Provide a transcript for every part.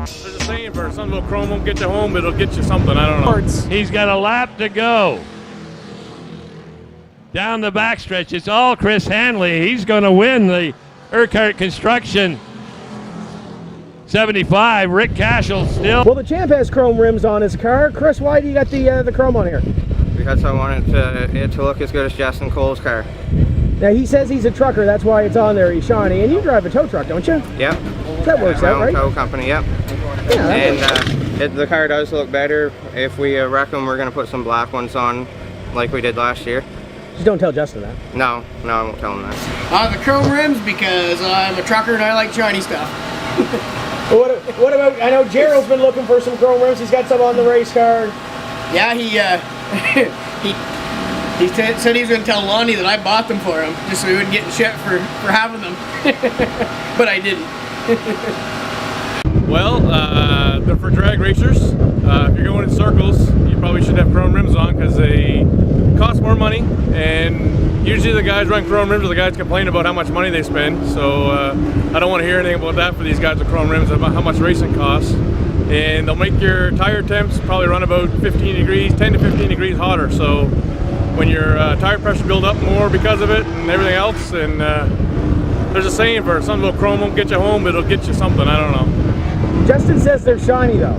There's a saying for some little chrome won't get you home, but it'll get you something. I don't know. He's got a lap to go. Down the backstretch, it's all Chris Hanley. He's going to win the Urquhart Construction 75. Rick Cashel still. Well, the champ has chrome rims on his car. Chris, why do you got the chrome on here? Because I wanted it to look as good as Justin Cole's car. Now, he says he's a trucker. That's why it's on there. He's shiny. And you drive a tow truck, don't you? Yep. That works out, right? Tow company, yep. Yeah, and the car does look better. If we wreck them, we're going to put some black ones on like we did last year. Just don't tell Justin that. No, I won't tell him that. The chrome rims because I'm a trucker and I like shiny stuff. What about, I know Gerald's been looking for some chrome rims. He's got some on the race car. Yeah, he said he was going to tell Lonnie that I bought them for him, just so he wouldn't get in shit for having them. But I didn't. Well, they're for drag racers. If you're going in circles, you probably should have chrome rims on because they cost more money, and usually the guys run chrome rims are the guys complain about how much money they spend. So I don't want to hear anything about that for these guys with chrome rims, about how much racing costs. And they'll make your tire temps probably run about 15 degrees, 10 to 15 degrees hotter. So when your tire pressure build up more because of it and everything else, and there's a saying for some little chrome won't get you home, but it'll get you something. I don't know. Justin says they're shiny though.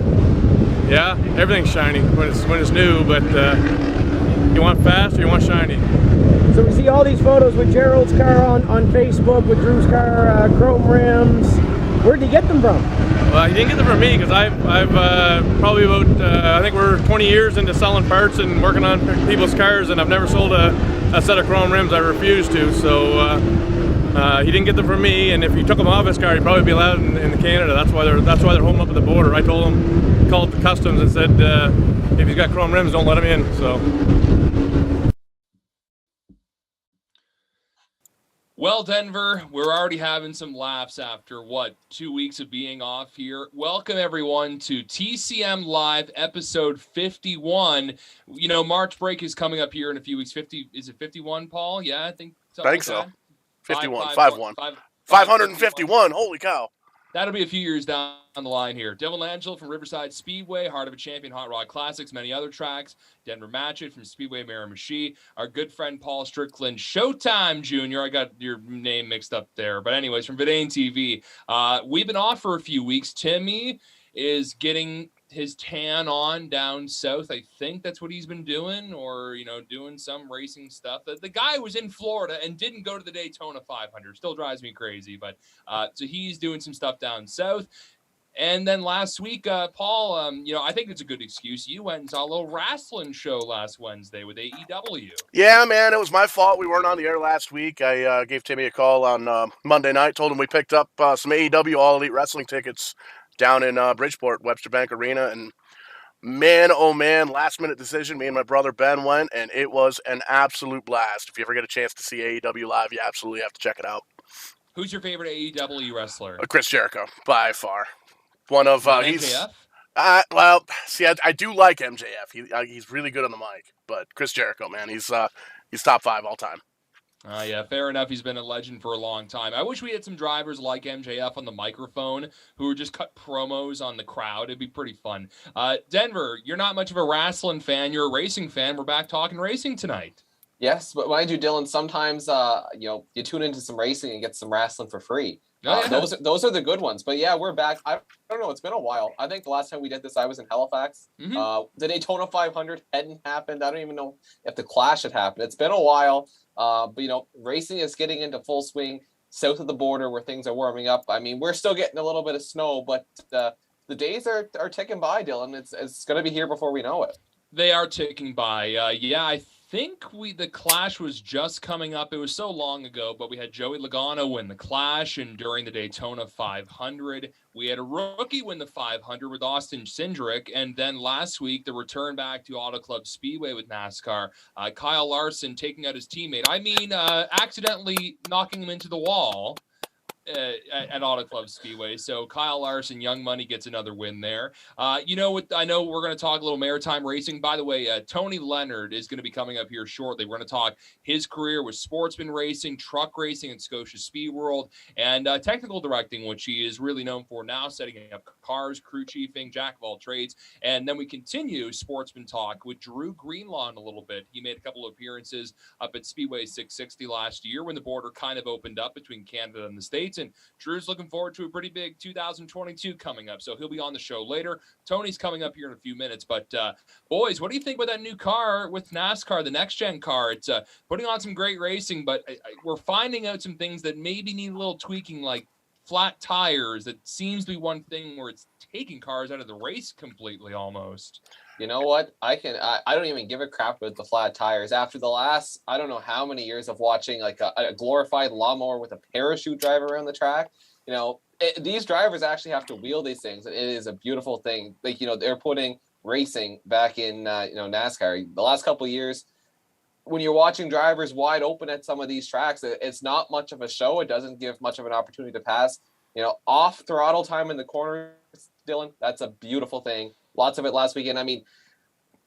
Yeah, everything's shiny when it's new, but you want fast or you want shiny. So we see all these photos with Gerald's car on Facebook, with Drew's car, chrome rims. Where'd you get them from? Well, he didn't get them from me because I've probably about, I think we're 20 years into selling parts and working on people's cars, and I've never sold a set of chrome rims. I refuse to, so he didn't get them from me, and if he took them off his car, he'd probably be allowed in Canada. That's why they're holding up at the border. I told him, called the customs and said, if he's got chrome rims, don't let him in, so. Well, Denver, we're already having some laughs after, 2 weeks of being off here. Welcome, everyone, to TCM Live, episode 51. You know, March break is coming up here in a few weeks. Is it 51, Paul? Yeah, I think so. I think so. 51, 551, holy cow. That'll be a few years down the line here. Devil Angel from Riverside Speedway, Heart of a Champion, Hot Rod Classics, many other tracks. Denver Matchett from Speedway Miramichi. Our good friend Paul Strickland, Showtime Jr. I got your name mixed up there. But anyways, from Vidane TV. We've been off for a few weeks. Timmy is getting his tan on down south. I think that's what he's been doing, or, doing some racing stuff. The guy was in Florida and didn't go to the Daytona 500. Still drives me crazy, but so he's doing some stuff down south. And then last week, Paul, I think it's a good excuse. You went and saw a little wrestling show last Wednesday with AEW. Yeah, man, it was my fault. We weren't on the air last week. I gave Timmy a call on Monday night, told him we picked up some AEW All Elite Wrestling tickets down in Bridgeport, Webster Bank Arena, and man, oh man, last-minute decision. Me and my brother Ben went, and it was an absolute blast. If you ever get a chance to see AEW live, you absolutely have to check it out. Who's your favorite AEW wrestler? Chris Jericho, by far. One of he's MJF? Well, see, I do like MJF. He's really good on the mic, but Chris Jericho, man, he's top 5 all time. Yeah, fair enough. He's been a legend for a long time. I wish we had some drivers like MJF on the microphone who would just cut promos on the crowd. It'd be pretty fun. Denver, you're not much of a wrestling fan. You're a racing fan. We're back talking racing tonight. Yes, but mind you, Dylan, sometimes you tune into some racing and get some wrestling for free. Oh, yeah. Those are the good ones. But yeah, we're back. I don't know. It's been a while. I think the last time we did this, I was in Halifax. Mhm. The Daytona 500 hadn't happened. I don't even know if the Clash had happened. It's been a while. But racing is getting into full swing south of the border where things are warming up. I mean, we're still getting a little bit of snow, but the days are ticking by, Dylan. It's going to be here before we know it. They are ticking by. Yeah, I think the Clash was just coming up. It was so long ago, but we had Joey Logano win the Clash, and during the Daytona 500, we had a rookie win the 500 with Austin Cindric, and then last week, the return back to Auto Club Speedway with NASCAR, Kyle Larson taking out his teammate. I mean, accidentally knocking him into the wall. At Auto Club Speedway. So Kyle Larson, Young Money, gets another win there. I know we're going to talk a little maritime racing. By the way, Tony Leonard is going to be coming up here shortly. We're going to talk his career with sportsman racing, truck racing at Scotia Speed World, and technical directing, which he is really known for now, setting up cars, crew chiefing, jack of all trades. And then we continue sportsman talk with Drew Greenlaw in a little bit. He made a couple of appearances up at Speedway 660 last year when the border kind of opened up between Canada and the States. And Drew's looking forward to a pretty big 2022 coming up. So he'll be on the show later. Tony's coming up here in a few minutes. But boys, what do you think about that new car with NASCAR, the next gen car? It's putting on some great racing, but we're finding out some things that maybe need a little tweaking, like flat tires. That seems to be one thing where it's taking cars out of the race completely almost. You know what? I don't even give a crap with the flat tires. After the last, I don't know how many years of watching like a glorified lawnmower with a parachute drive around the track, these drivers actually have to wheel these things. It is a beautiful thing. Like, they're putting racing back in, NASCAR. The last couple of years, when you're watching drivers wide open at some of these tracks, it's not much of a show. It doesn't give much of an opportunity to pass. Off throttle time in the corners, Dylan, that's a beautiful thing. Lots of it last weekend. I mean,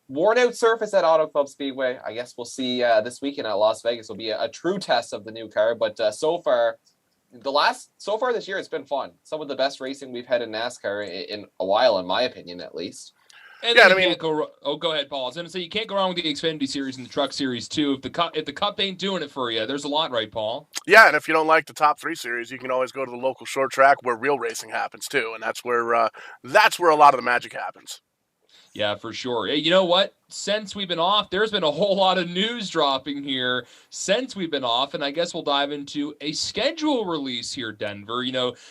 worn out surface at Auto Club Speedway. I guess we'll see this weekend at Las Vegas will be a true test of the new car. But so far this year, it's been fun. Some of the best racing we've had in NASCAR in a while, in my opinion, at least. And yeah, go ahead, Paul. I was going to say you can't go wrong with the Xfinity Series and the Truck Series too. If the Cup ain't doing it for you, there's a lot, right, Paul? Yeah, and if you don't like the top 3 series, you can always go to the local short track where real racing happens too, and that's where a lot of the magic happens. Yeah, for sure. Hey, you know what? Since we've been off, there's been a whole lot of news dropping here since we've been off, and I guess we'll dive into a schedule release here, Denver.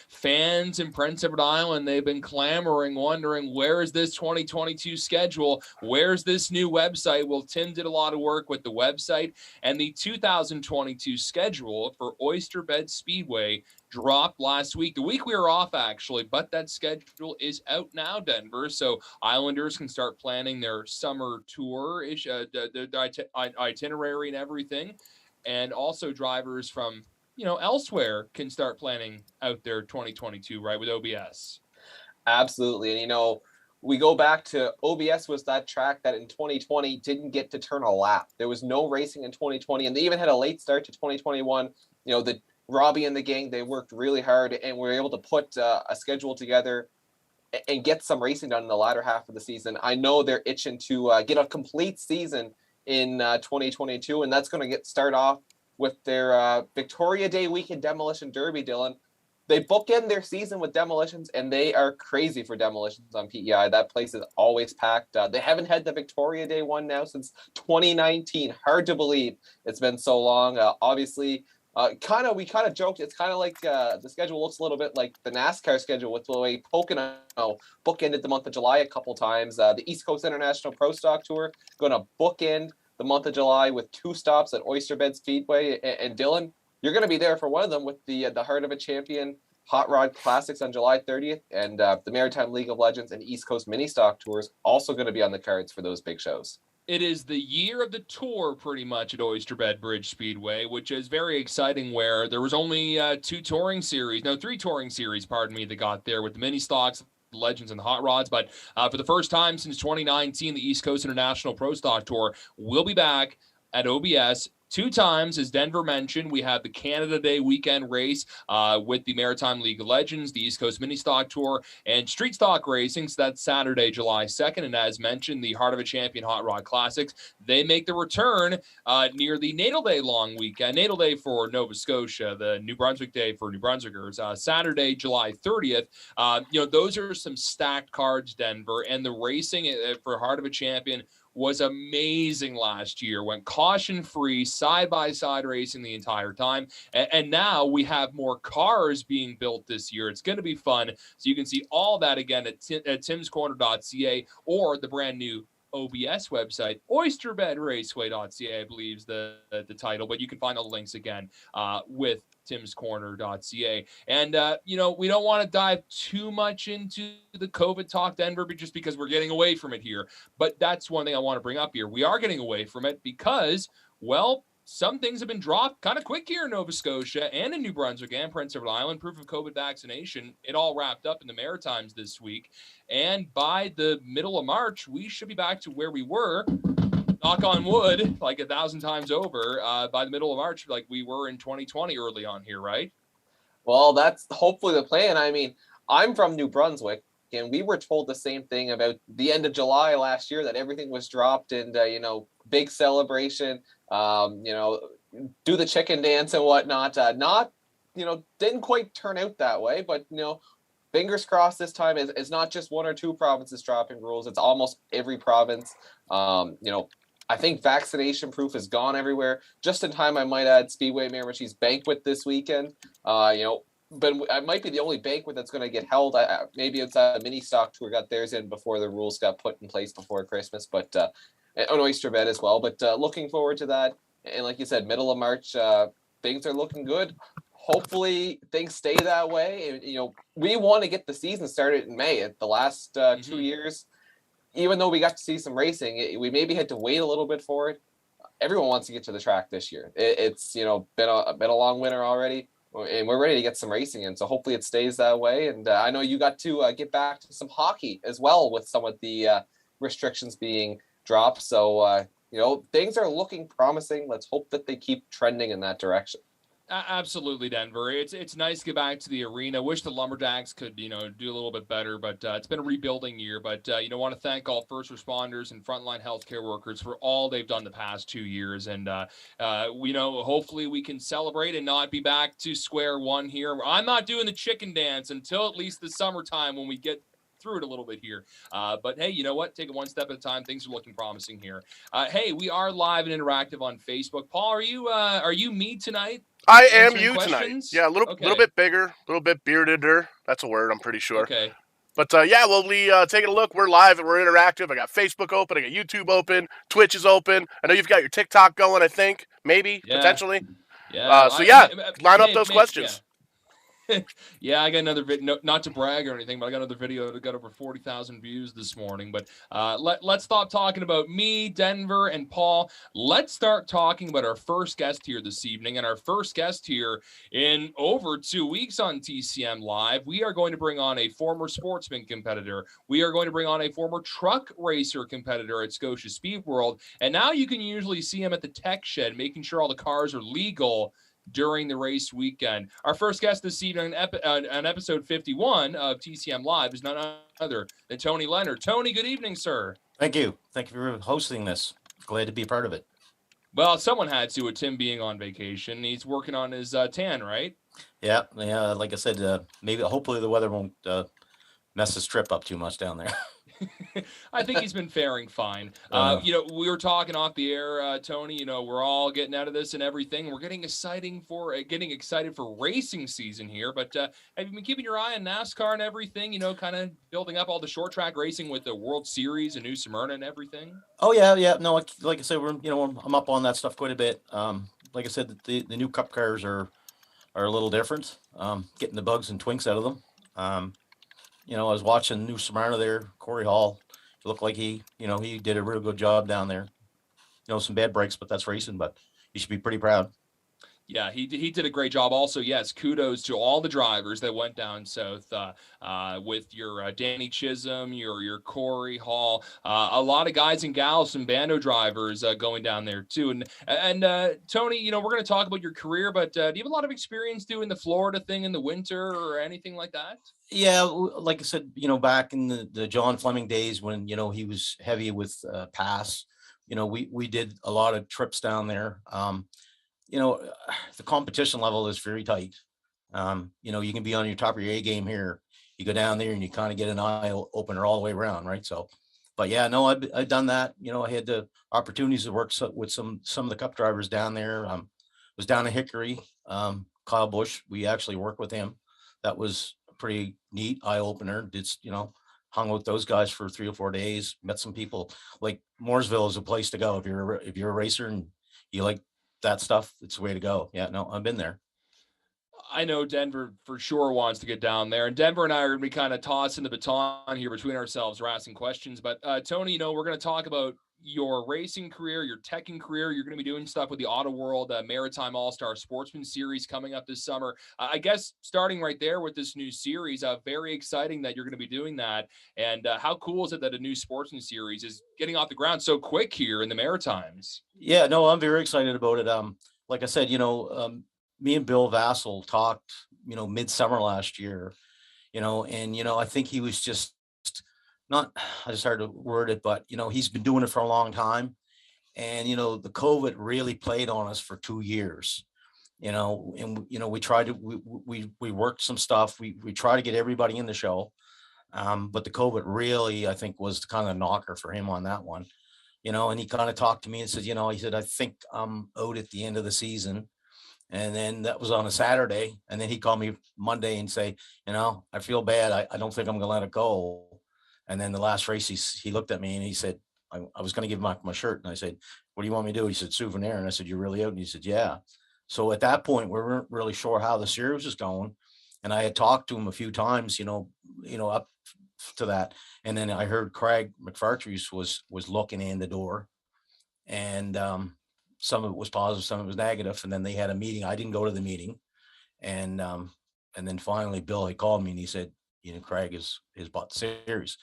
Fans in Prince Edward Island, they've been clamoring, wondering, where is this 2022 schedule? Where's this new website? Well, Tim did a lot of work with the website, and the 2022 schedule for Oyster Bed Speedway dropped last week, the week we were off, actually, but that schedule is out now, Denver, so Islanders can start planning their summer tour, the itinerary and everything, and also drivers from elsewhere can start planning out their 2022, right, with OBS. Absolutely. And we go back to OBS was that track that in 2020 didn't get to turn a lap. There was no racing in 2020, and they even had a late start to 2021. The Robbie and the gang, they worked really hard and were able to put a schedule together and get some racing done in the latter half of the season. I know they're itching to get a complete season in 2022, and that's going to start off with their Victoria Day weekend Demolition Derby, Dylan. They bookend their season with demolitions, and they are crazy for demolitions on PEI. That place is always packed. They haven't had the Victoria Day one now since 2019. Hard to believe it's been so long. Obviously, we kind of joked. It's kind of like the schedule looks a little bit like the NASCAR schedule with the way Pocono bookended the month of July a couple times. The East Coast International Pro Stock Tour going to bookend the month of July with 2 stops at Oyster Bed Speedway. And Dylan, you're going to be there for one of them with the Heart of a Champion Hot Rod Classics on July 30th, and the Maritime League of Legends and East Coast Mini Stock Tours also going to be on the cards for those big shows. It is the year of the tour pretty much at Oyster Bed Bridge Speedway, which is very exciting, where there was only 3 touring series that got there with the mini stocks, the legends, and the hot rods. But for the first time since 2019, the East Coast International Pro Stock Tour will be back at OBS 2 times, as Denver mentioned, we have the Canada Day weekend race with the Maritime League of Legends, the East Coast Mini Stock Tour, and Street Stock Racing. So that's Saturday, July 2nd. And as mentioned, the Heart of a Champion Hot Rod Classics, they make the return near the Natal Day long weekend. Natal Day for Nova Scotia, the New Brunswick Day for New Brunswickers, Saturday, July 30th. Those are some stacked cards, Denver, and the racing for Heart of a Champion was amazing last year. Went caution-free, side-by-side racing the entire time. And now we have more cars being built this year. It's going to be fun. So you can see all that again at timscorner.ca or the brand new OBS website, oysterbedraceway.ca, I believe is the title. But you can find all the links again with timscorner.ca. And, we don't want to dive too much into the COVID talk, Denver, just because we're getting away from it here. But that's one thing I want to bring up here. We are getting away from it because, well, some things have been dropped kind of quick here in Nova Scotia and in New Brunswick and Prince Edward Island. Proof of COVID vaccination. It all wrapped up in the Maritimes this week. And by the middle of March, we should be back to where we were, knock on wood, like 1,000 times over, by the middle of March, like we were in 2020 early on here, right? Well, that's hopefully the plan. I mean, I'm from New Brunswick, and we were told the same thing about the end of July last year, that everything was dropped and, big celebration, do the chicken dance and whatnot. Didn't quite turn out that way, but, fingers crossed this time. It's not just 1 or 2 provinces dropping rules. It's almost every province. I think vaccination proof is gone everywhere. Just in time, I might add Speedway Miramashi's banquet this weekend. But it might be the only banquet that's going to get held. Maybe it's a mini stock tour got theirs in before the rules got put in place before Christmas, but an oyster bed as well. But looking forward to that. And like you said, middle of March, things are looking good. Hopefully things stay that way. And, we want to get the season started in May. At the last 2 years, even though we got to see some racing, we maybe had to wait a little bit for it. Everyone wants to get to the track this year. It's been a long winter already, and we're ready to get some racing in. So hopefully it stays that way. And I know you got to get back to some hockey as well with some of the restrictions being dropped. So things are looking promising. Let's hope that they keep trending in that direction. Absolutely, Denver. It's nice to get back to the arena. Wish the Lumberjacks could, do a little bit better, but it's been a rebuilding year. But, want to thank all first responders and frontline healthcare workers for all they've done the past 2 years. And, hopefully we can celebrate and not be back to square one here. I'm not doing the chicken dance until at least the summertime when we get through it a little bit here. But hey, you know what? Take it one step at a time. Things are looking promising here. Hey, we are live and interactive on Facebook. Paul, are you me tonight? I am you questions? tonight. Yeah, a little bit bigger, a little bit beardeder. That's a word, I'm pretty sure. Okay. But we'll be taking a look. We're live and we're interactive. I got Facebook open. I got YouTube open. Twitch is open. I know you've got your TikTok going, I think. Maybe, potentially. Yeah. Line up those questions. Yeah. Yeah, I got another video, not to brag or anything, but I got another video that got over 40,000 views this morning. But let's stop talking about me, Denver, and Paul. Let's start talking about our first guest here this evening. And our first guest here in over 2 weeks on TCM Live, we are going to bring on a former sportsman competitor. We are going to bring on a former truck racer competitor at Scotia Speed World. And now you can usually see him at the tech shed, making sure all the cars are legal during the race weekend. Our first guest this evening on episode 51 of TCM Live is none other than Tony Leonard. Tony, good evening, sir. Thank you. Thank you for hosting this. Glad to be a part of it. Well, someone had to with Tim being on vacation. He's working on his tan, right? Yeah. Like I said, hopefully the weather won't mess his trip up too much down there. I think he's been faring fine. We were talking off the air, Tony. We're all getting out of this and everything. We're getting excited for racing season here. But have you been keeping your eye on NASCAR and everything? Kind of building up all the short track racing with the World Series and New Smyrna and everything. Oh yeah. No, like I said, I'm up on that stuff quite a bit. Like I said, the new Cup cars are a little different. Getting the bugs and twinks out of them. I was watching New Smyrna there, Corey Hall. It looked like he did a real good job down there. Some bad breaks, but that's racing, but you should be pretty proud. Yeah, he did a great job. Also, yes, kudos to all the drivers that went down south with your Danny Chisholm, your Corey Hall, a lot of guys and gals, some Bando drivers going down there too. And Tony, you know, we're going to talk about your career, but do you have a lot of experience doing the Florida thing in the winter or anything like that? Yeah, like I said, you know, back in the John Fleming days when, you know, he was heavy with Pass, you know, we did a lot of trips down there. You know, the competition level is very tight. You know, you can be on your top of your A game here. You go down there and you kind of get an eye opener all the way around, right? So, but yeah, no, I've done that. You know, I had the opportunities to work with some of the Cup drivers down there. Was down in Hickory. Kyle Busch, we actually worked with him. That was a pretty neat eye opener. Did, you know, hung with those guys for 3 or 4 days. Met some people. Like Mooresville is a place to go if you're a racer and you like that stuff. It's the way to go. Yeah, no, I've been there. I know Denver for sure wants to get down there, and Denver and I are going to be kind of tossing the baton here between ourselves. We're asking questions, but Tony, you know, we're going to talk about your racing career, your teching career. You're going to be doing stuff with the Auto World Maritime Allstar Sportsman Series coming up this summer. I guess starting right there with this new series, very exciting that you're going to be doing that. And how cool is it that a new Sportsman Series is getting off the ground so quick here in the Maritimes? Yeah, no, I'm very excited about it. Like I said, you know, me and Bill Vassell talked, you know, midsummer last year, you know, and, you know, I think he was just not, I just hard to word it, but, you know, he's been doing it for a long time. And, you know, the COVID really played on us for 2 years, you know, and, you know, we tried to, we worked some stuff. We tried to get everybody in the show. But the COVID really, I think, was the kind of knocker for him on that one, you know, and he kind of talked to me and said, you know, he said, I think I'm out at the end of the season. And then that was on a Saturday. And then he called me Monday and say, you know, I feel bad. I don't think I'm going to let it go. And then the last race, he looked at me and he said, I was going to give him my shirt. And I said, what do you want me to do? He said, souvenir. And I said, you're really out? And he said, yeah. So at that point, we weren't really sure how the series was going. And I had talked to him a few times, you know, up to that. And then I heard Craig McFartrees was looking in the door. And some of it was positive, some of it was negative. And then they had a meeting. I didn't go to the meeting. And then finally Bill, he called me and he said, you know, Craig has bought the series.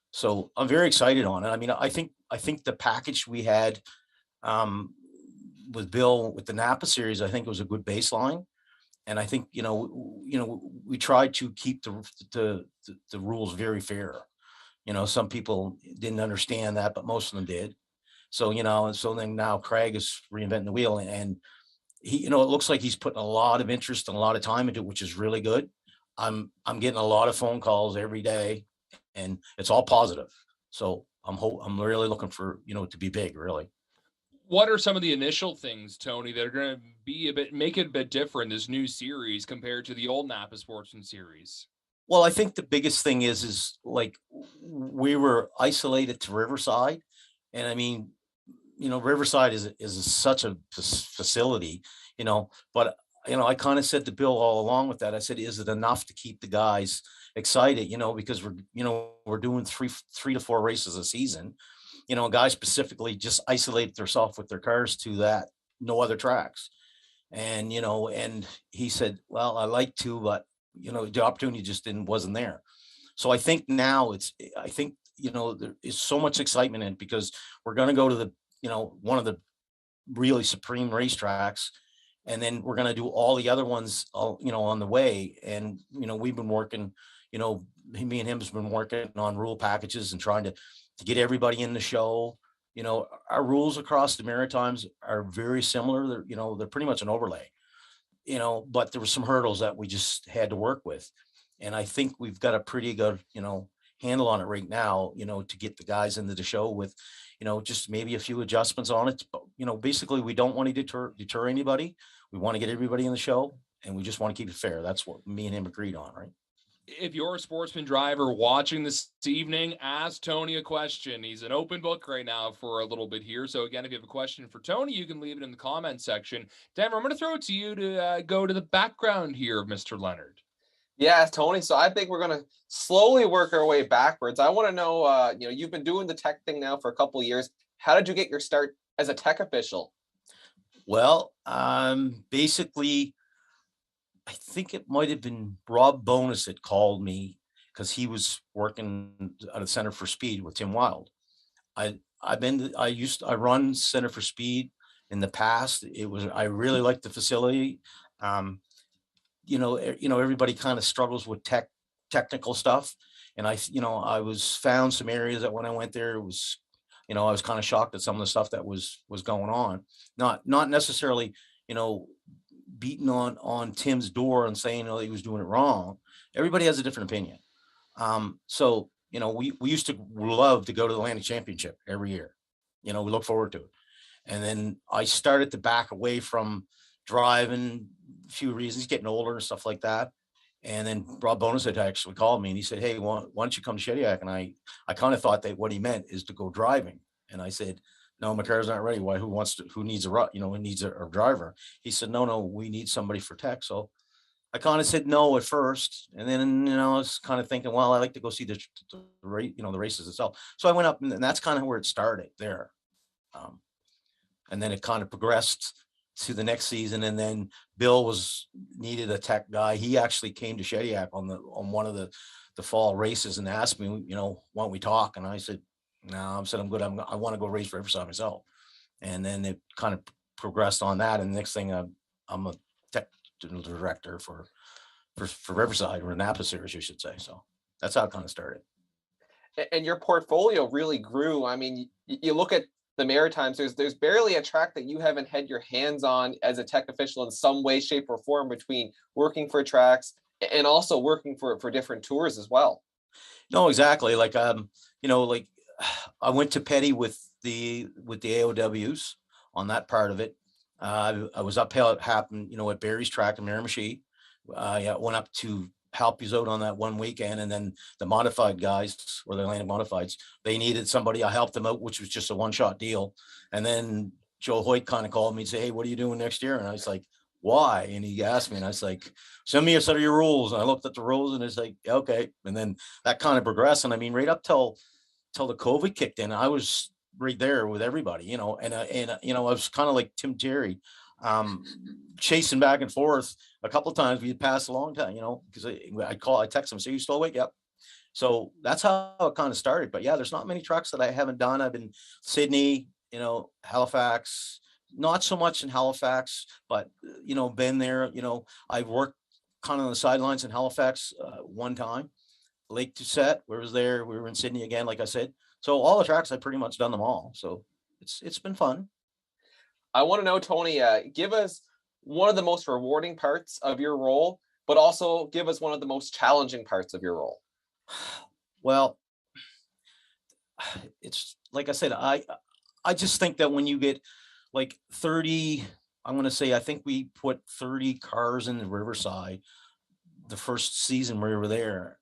So I'm very excited on it. I mean, I think the package we had with Bill with the Napa series, I think it was a good baseline. And I think, you know, we tried to keep the rules very fair. You know, some people didn't understand that, but most of them did. So, you know, and so then now Craig is reinventing the wheel and he, you know, it looks like he's putting a lot of interest and a lot of time into it, which is really good. I'm getting a lot of phone calls every day and it's all positive. So I'm really looking for, you know, to be big, really. What are some of the initial things, Tony, that are going to make it a bit different, this new series compared to the old Napa Sportsman series? Well, I think the biggest thing is like we were isolated to Riverside. And I mean, you know, Riverside is such a facility, you know, but, you know, I kind of said to Bill all along with that, I said, is it enough to keep the guys excited, you know, because we're doing three to four races a season, you know, guys specifically just isolate themselves with their cars to that, no other tracks. And, you know, and he said, well, I like to, but, you know, the opportunity just wasn't there. So I think now you know, there is so much excitement in it because we're going to go to the, you know, one of the really supreme racetracks. And then we're going to do all the other ones, you know, on the way. And, you know, we've been working, you know, me and him has been working on rule packages and trying to get everybody in the show. You know, our rules across the Maritimes are very similar. They're, you know, they're pretty much an overlay, you know, but there were some hurdles that we just had to work with. And I think we've got a pretty good, you know, handle on it right now, you know, to get the guys into the show with, you know, just maybe a few adjustments on it. But, you know, basically we don't want to deter anybody. We want to get everybody in the show and we just want to keep it fair. That's what me and him agreed on, right? If you're a sportsman driver watching this evening, ask Tony a question. He's an open book right now for a little bit here. So again, if you have a question for Tony, you can leave it in the comment section. Denver, I'm going to throw it to you to go to the background here of Mr. Leonard. Yeah, Tony. So I think we're going to slowly work our way backwards. I want to know, you know, you've been doing the tech thing now for a couple of years. How did you get your start as a tech official? Well, basically, I think it might have been Rob Bonus that called me because he was working at the Center for Speed with Tim Wild. I run Center for Speed in the past. I really liked the facility. Um, everybody kind of struggles with technical stuff. And I was found some areas that when I went there, it was, I was kind of shocked at some of the stuff that was going on. Not necessarily, you know, beating on Tim's door and saying, he was doing it wrong. Everybody has a different opinion. So, we used to love to go to the Atlantic Championship every year. We look forward to it. And then I started to back away from driving, a few reasons, getting older and stuff like that. And then Rob Bonus had actually called me and he said, "Hey, why don't you come to Shediac?" And I kind of thought that what he meant is to go driving. And I said, "No, my car's not ready. Why? Who needs who needs a driver?" He said, "No, we need somebody for tech." So I kind of said no at first. And then, I was kind of thinking, well, I like to go see the races itself. So I went up and that's kind of where it started there. And then it kind of progressed to the next season. And then Bill needed a tech guy. He actually came to Shediac on one of the fall races and asked me, why don't we talk? And I said, no, I'm good. I want to go race for Riverside myself. And then it kind of progressed on that. And the next thing I'm a tech director for Riverside, or Napa series, you should say. So that's how it kind of started. And your portfolio really grew. I mean, you look at the Maritimes, there's barely a track that you haven't had your hands on as a tech official in some way, shape, or form, between working for tracks and also working for different tours as well. No, exactly. Like, like I went to Petty with the AOWs on that part of it. I was up how it happened, at Barry's track in Miramichi. I went up to help you out on that one weekend, and then the modified guys, or the Atlantic Modifieds, they needed somebody. I helped them out, which was just a one-shot deal. And then Joe Hoyt kind of called me and said, "Hey, what are you doing next year?" And I was like, "Why?" And he asked me, and I was like, "Send me a set of your rules." And I looked at the rules, and it's like, okay. And then that kind of progressed. And I mean, right up till the COVID kicked in, I was right there with everybody, and I was kind of like Tim Terry, chasing back and forth. A couple of times we'd pass a long time, because I text him, "So you still awake?" "Yep." So that's how it kind of started. But yeah, there's not many trucks that I haven't done. I've been Sydney, Halifax, not so much in Halifax, but been there. I've worked kind of on the sidelines in Halifax one time. Lake Doucette, we were in Sydney again, like I said. So all the tracks, I've pretty much done them all. So it's been fun. I want to know, Tony, give us one of the most rewarding parts of your role, but also give us one of the most challenging parts of your role. Well, it's like I said, I just think that when you get like 30, I'm going to say, I think we put 30 cars in the Riverside the first season we were there.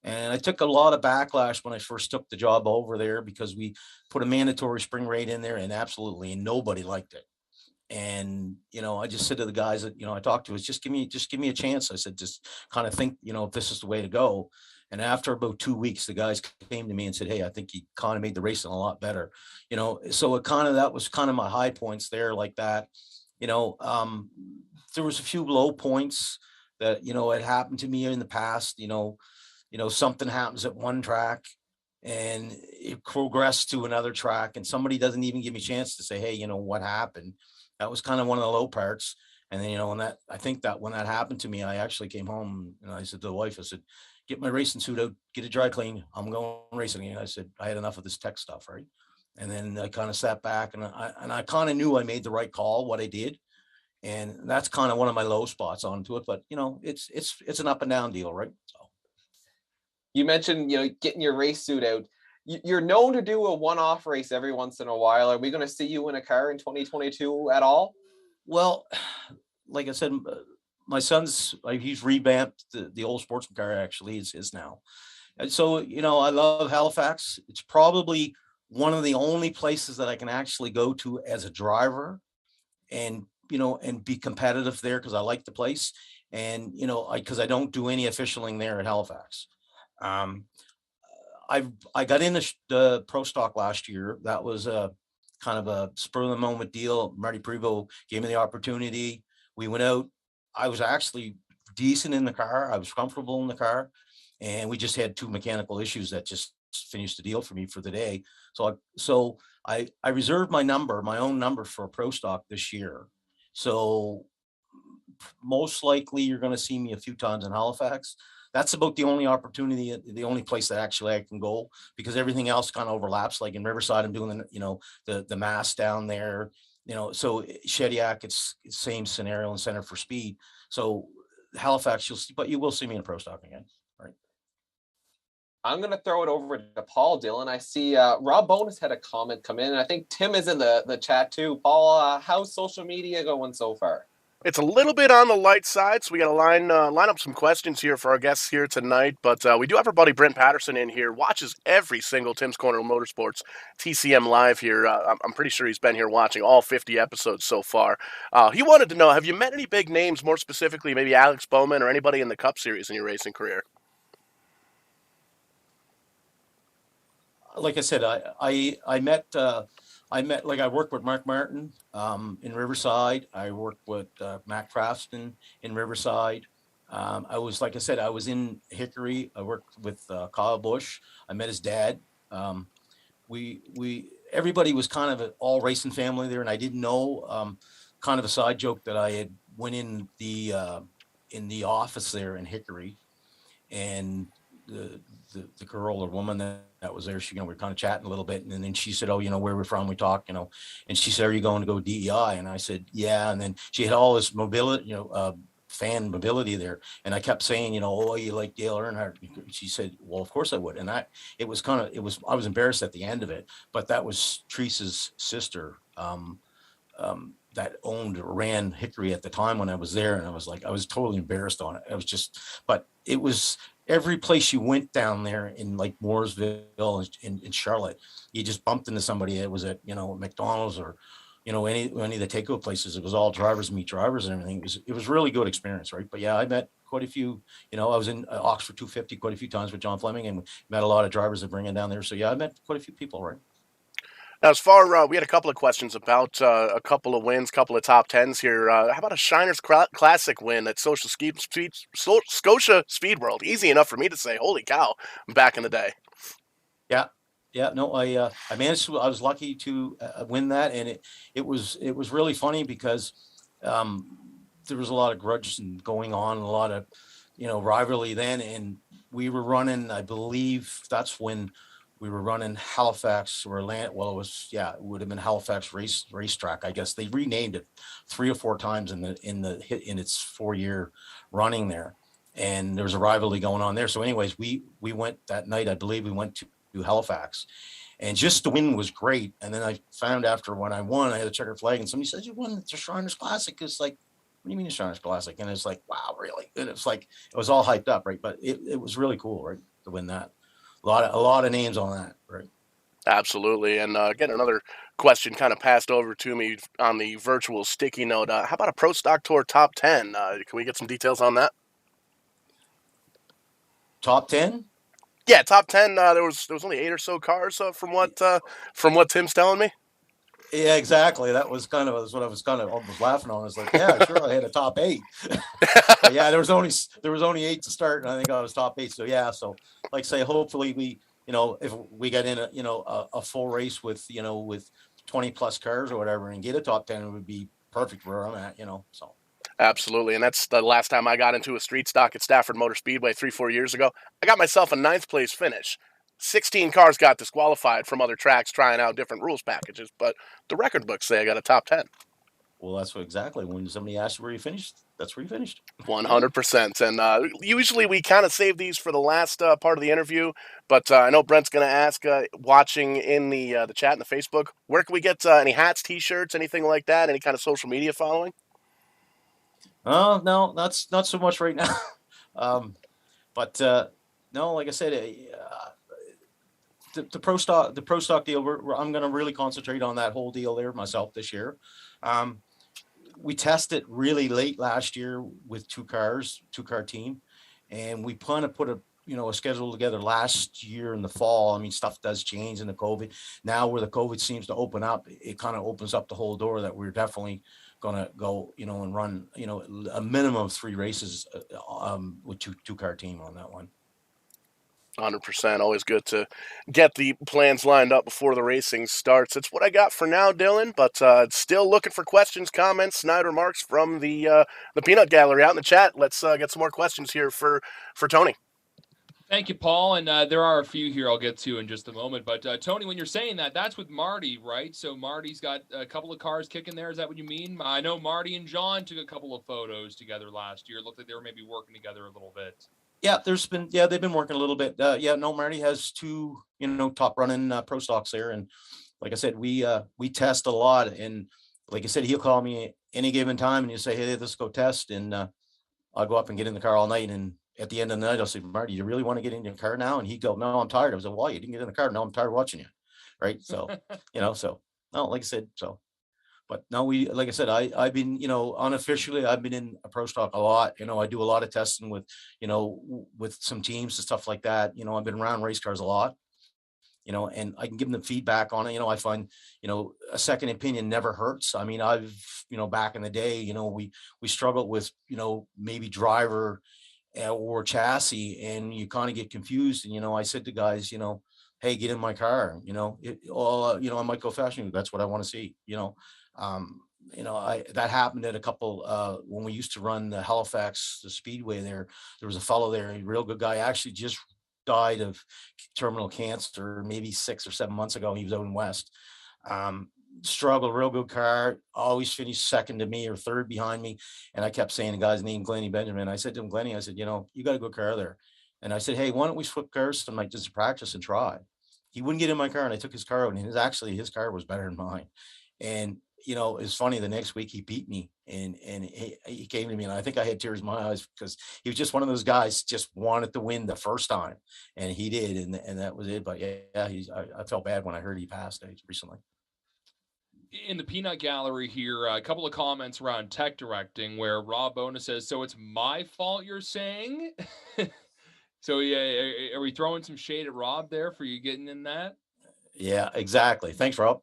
And I took a lot of backlash when I first took the job over there, because we put a mandatory spring rate in there, and absolutely nobody liked it. And, I just said to the guys that, I talked to, just give me a chance. I said, just kind of think, if this is the way to go. And after about 2 weeks, the guys came to me and said, "Hey, I think you kind of made the racing a lot better." So that was kind of my high points there, like that. There was a few low points that, had happened to me in the past. Something happens at one track and it progressed to another track, and somebody doesn't even give me a chance to say, "Hey, what happened?" That was kind of one of the low parts. And then, when that happened to me, I actually came home and I said to the wife, I said, "Get my racing suit out, get it dry clean. I'm going racing." And I said, I had enough of this tech stuff. Right. And then I kind of sat back, and I kind of knew I made the right call, what I did. And that's kind of one of my low spots onto it. But, it's an up and down deal. Right. So. You mentioned, getting your race suit out. You're known to do a one-off race every once in a while. Are we going to see you in a car in 2022 at all? Well, like I said, my son's, he's revamped the old sportsman car. Actually, it's his now. And so, I love Halifax. It's probably one of the only places that I can actually go to as a driver and, and be competitive there, because I like the place. And, because I don't do any officialing there at Halifax. I got in the pro stock last year. That was kind of a spur of the moment deal. Marty Prevost gave me the opportunity. We went out. I was actually decent in the car. I was comfortable in the car, and we just had 2 mechanical issues that just finished the deal for me for the day. So I reserved my own number for a pro stock this year. So most likely you're going to see me a few times in Halifax. That's about the only opportunity, the only place that actually I can go, because everything else kind of overlaps. Like in Riverside, I'm doing the mass down there, so Shediac, it's same scenario and Center for Speed. So Halifax, you will see me in a pro stock again. Right. I'm going to throw it over to Paul Dillon. I see Rob Bonus had a comment come in, and I think Tim is in the chat too. Paul, how's social media going so far? It's a little bit on the light side, so we got to line up some questions here for our guests here tonight. But we do have our buddy Brent Patterson in here. Watches every single Tim's Corner Motorsports TCM live here. I'm pretty sure he's been here watching all 50 episodes so far. He wanted to know, have you met any big names, more specifically maybe Alex Bowman or anybody in the Cup Series in your racing career? Like I said, I met, like I worked with Mark Martin in Riverside. I worked with Matt Craftsman in Riverside. I was in Hickory. I worked with Kyle Busch. I met his dad. Everybody was kind of an all racing family there, and I didn't know. Kind of a side joke that I had went in the office there in Hickory, and the girl or woman that was there, we were kind of chatting a little bit, and then she said, "Oh, where we're from." We talked, and she said, "Are you going to go DEI?" And I said, "Yeah." And then she had all this mobility, fan mobility there, and I kept saying, "Oh, you like Dale Earnhardt?" She said, "Well, of course I would." And I was embarrassed at the end of it, but that was Teresa's sister. That owned or ran Hickory at the time when I was there. And I was totally embarrassed on it. But it was every place you went down there in like Mooresville in Charlotte, you just bumped into somebody that was at, McDonald's or, any of the takeout places. It was all drivers meet drivers and everything. It was really good experience. Right. But yeah, I met quite a few, I was in Oxford 250 quite a few times with John Fleming, and met a lot of drivers that bring it down there. So yeah, I met quite a few people. Right. Now, as far we had a couple of questions about a couple of wins, couple of top tens here. How about a Shiners Classic win at Scotia Speed World? Easy enough for me to say. Holy cow! Back in the day. Yeah. No, I managed to. I was lucky to win that, and it was really funny because there was a lot of grudge going on, a lot of rivalry then, and we were running. I believe that's when we were running Halifax or Atlanta. Well, it would have been Halifax racetrack. I guess they renamed it 3 or 4 times in its 4-year running there, and there was a rivalry going on there. So, anyways, we went that night. I believe we went to Halifax, and just the win was great. And then I found after when I won, I had a checkered flag, and somebody said, "You won the Shriners Classic." It's like, what do you mean the Shriners Classic? And it's like, wow, really? And it's like it was all hyped up, right? But it was really cool, right, to win that. A lot of names on that, right? Absolutely. And again, another question kind of passed over to me on the virtual sticky note. How about a Pro Stock Tour top 10? Can we get some details on that? Top 10? Yeah, top 10. There was only 8 or so cars from what Tim's telling me. Yeah, exactly. That was what I was kind of almost laughing on. I was like, yeah, sure, I had a top 8. But yeah, there was only 8 to start, and I think I was top 8. So yeah, like say, hopefully we, if we get in a full race with 20 plus cars or whatever and get a top 10, it would be perfect where I'm at, so. Absolutely, and that's the last time I got into a street stock at Stafford Motor Speedway 3-4 years ago. I got myself a 9th place finish. 16 cars got disqualified from other tracks trying out different rules packages, but the record books say I got a top 10. Well, that's exactly when somebody asks you where you finished, that's where you finished. 100%. And usually we kind of save these for the last part of the interview, but I know Brent's going to ask, watching in the chat in the Facebook, where can we get any hats, T-shirts, anything like that, any kind of social media following? Oh, no, that's not so much right now. But no, like I said, the pro stock deal, I'm going to really concentrate on that whole deal there myself this year. We tested really late last year with 2 car team, and we kind of put a schedule together last year in the fall. I mean, stuff does change in the COVID. Now where the COVID seems to open up, it kind of opens up the whole door that we're definitely going to go, and run, a minimum of 3 races with two-car team on that one. 100%. Always good to get the plans lined up before the racing starts. It's what I got for now, Dylan, but still looking for questions, comments, snide remarks from the peanut gallery out in the chat. Let's get some more questions here for Tony. Thank you, Paul. And there are a few here I'll get to in just a moment. But Tony, when you're saying that, that's with Marty, right? So Marty's got a couple of cars kicking there. Is that what you mean? I know Marty and John took a couple of photos together last year. It looked like they were maybe working together a little bit. Yeah, they've been working a little bit. Marty has 2, top running pro stocks there. And like I said, we test a lot. And like I said, he'll call me any given time and you say, hey, let's go test. And I'll go up and get in the car all night. And at the end of the night, I'll say, Marty, you really want to get in your car now? And he'd go, no, I'm tired. I was like, why? You didn't get in the car. No, I'm tired of watching you. Right. So, like I said, but no, like I said, I've been, unofficially, I've been in a pro stock a lot. I do a lot of testing with, with some teams and stuff like that. I've been around race cars a lot, and I can give them the feedback on it. I find, a second opinion never hurts. I mean, I've, back in the day, we struggled with, maybe driver or chassis, and you kind of get confused. And, I said to guys, hey, get in my car, I might go faster. That's what I want to see, that happened at a couple, when we used to run the Halifax, the Speedway there was a fellow there, a real good guy, actually just died of terminal cancer, maybe 6 or 7 months ago. He was out in West, struggled, real good car, always finished second to me or third behind me. And I kept saying the guy's name, Glennie Benjamin. I said to him, Glennie, I said, you got a good car there. And I said, hey, why don't we flip cars tonight just to practice and try? He wouldn't get in my car, and I took his car out, and his car was better than mine. And it's funny, the next week he beat me, and he came to me, and I think I had tears in my eyes because he was just one of those guys, just wanted to win the first time, and he did, and that was it. But yeah, I felt bad when I heard he passed recently. In the peanut gallery here, a couple of comments around tech directing where Rob Bona says, so it's my fault you're saying? So yeah, are we throwing some shade at Rob there for you getting in that? Yeah, exactly. Thanks, Rob.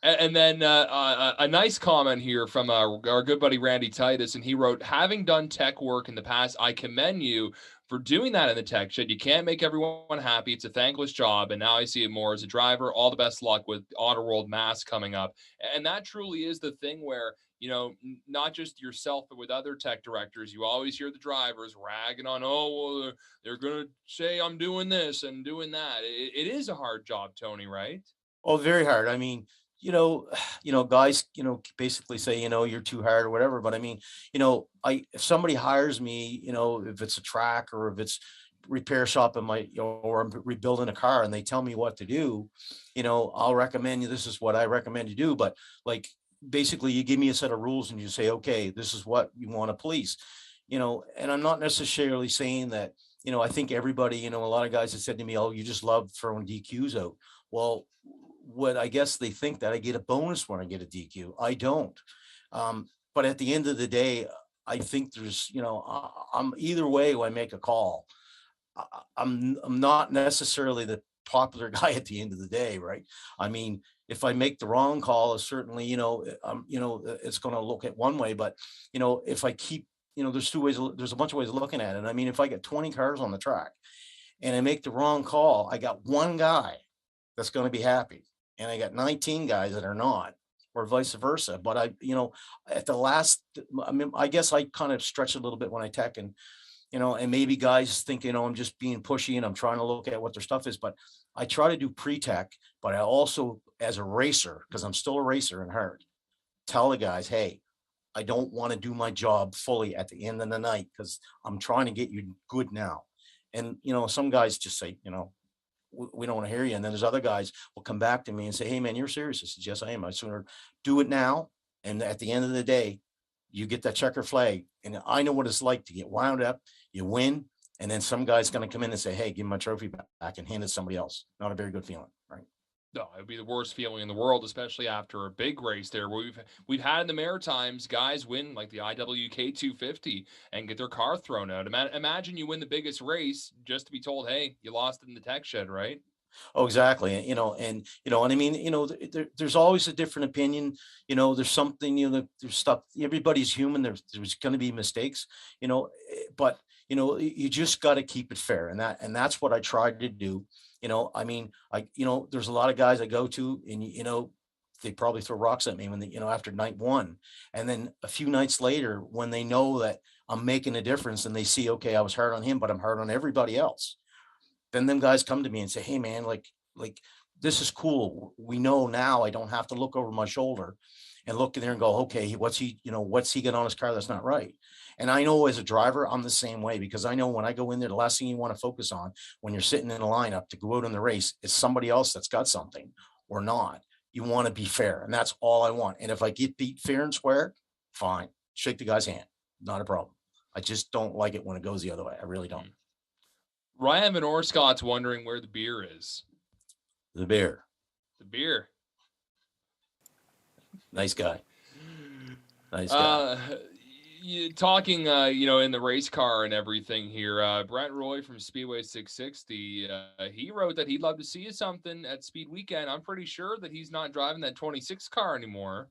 And then a nice comment here from our good buddy Randy Titus, and he wrote, having done tech work in the past, I commend you for doing that in the tech shed. You can't make everyone happy. It's a thankless job, and now I see it more as a driver. All the best luck with Auto World Mass coming up. And that truly is the thing where, not just yourself, but with other tech directors, you always hear the drivers ragging on, they're going to say I'm doing this and doing that. It is a hard job, Tony, right? Oh, very hard. I mean, guys, basically say, you're too hard or whatever. But I mean, if somebody hires me, if it's a track or if it's repair shop or I'm rebuilding a car and they tell me what to do, I'll recommend you, this is what I recommend you do. But like, basically you give me a set of rules and you say, okay, this is what you want to police, and I'm not necessarily saying that, I think everybody, a lot of guys have said to me, oh, you just love throwing DQs out. Well, what I guess they think that I get a bonus when I get a DQ. I don't. But at the end of the day, I think there's, I'm either way when I make a call. I'm not necessarily the popular guy at the end of the day, right? I mean, if I make the wrong call, certainly, it's going to look at one way. But, if I keep, there's 2 ways, there's a bunch of ways of looking at it. I mean, if I get 20 cars on the track and I make the wrong call, I got one guy that's going to be happy, and I got 19 guys that are not, or vice versa. But at the last, I guess I kind of stretch a little bit when I tech, and and maybe guys think, I'm just being pushy and I'm trying to look at what their stuff is, but I try to do pre-tech, but I also, as a racer, because I'm still a racer in heart, tell the guys, hey, I don't want to do my job fully at the end of the night because I'm trying to get you good now. And, some guys just say, we don't want to hear you. And then there's other guys will come back to me and say, hey man, you're serious. I said, yes, I am. I'd sooner do it now. And at the end of the day, you get that checker flag. And I know what it's like to get wound up, you win. And then some guy's going to come in and say, hey, give me my trophy back and hand it to somebody else. Not a very good feeling, right? No, it would be the worst feeling in the world, especially after a big race there. Where we've had in the Maritimes guys win like the IWK 250 and get their car thrown out. Imagine you win the biggest race just to be told, "Hey, you lost in the tech shed," right? Oh, exactly. And I mean, there's always a different opinion. There's something, there's stuff, everybody's human. There's going to be mistakes, but, you just got to keep it fair. And that's what I tried to do. I mean, there's a lot of guys I go to and, they probably throw rocks at me when after night one. And then a few nights later, when they know that I'm making a difference and they see, okay, I was hard on him, but I'm hard on everybody else. Then them guys come to me and say, hey man, like this is cool. We know now I don't have to look over my shoulder and look in there and go, okay, what's he got on his car that's not right? And I know as a driver, I'm the same way, because I know when I go in there, the last thing you want to focus on when you're sitting in a lineup to go out in the race is somebody else that's got something or not. You want to be fair. And that's all I want. And if I get beat fair and square, fine. Shake the guy's hand. Not a problem. I just don't like it when it goes the other way. I really don't. Ryan Van Orscott's wondering where the beer is. The beer. The beer. Nice guy. Nice guy. Talking, in the race car and everything here, Brent Roy from Speedway 660, he wrote that he'd love to see you something at Speed Weekend. I'm pretty sure that he's not driving that 26 car anymore.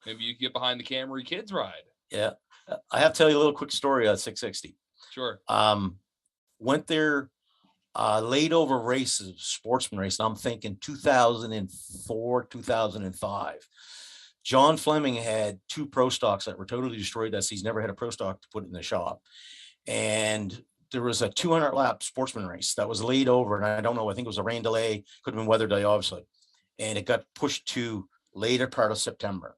Maybe you could get behind the Camry Kids ride. Yeah. I have to tell you a little quick story on 660. Sure. Went there, laid over races, sportsman race. I'm thinking 2004, 2005. John Fleming had 2 pro stocks that were totally destroyed that season. Never had a pro stock to put in the shop. And there was a 200 lap sportsman race that was laid over. And I don't know, I think it was a rain delay, could have been weather delay, obviously. And it got pushed to later part of September.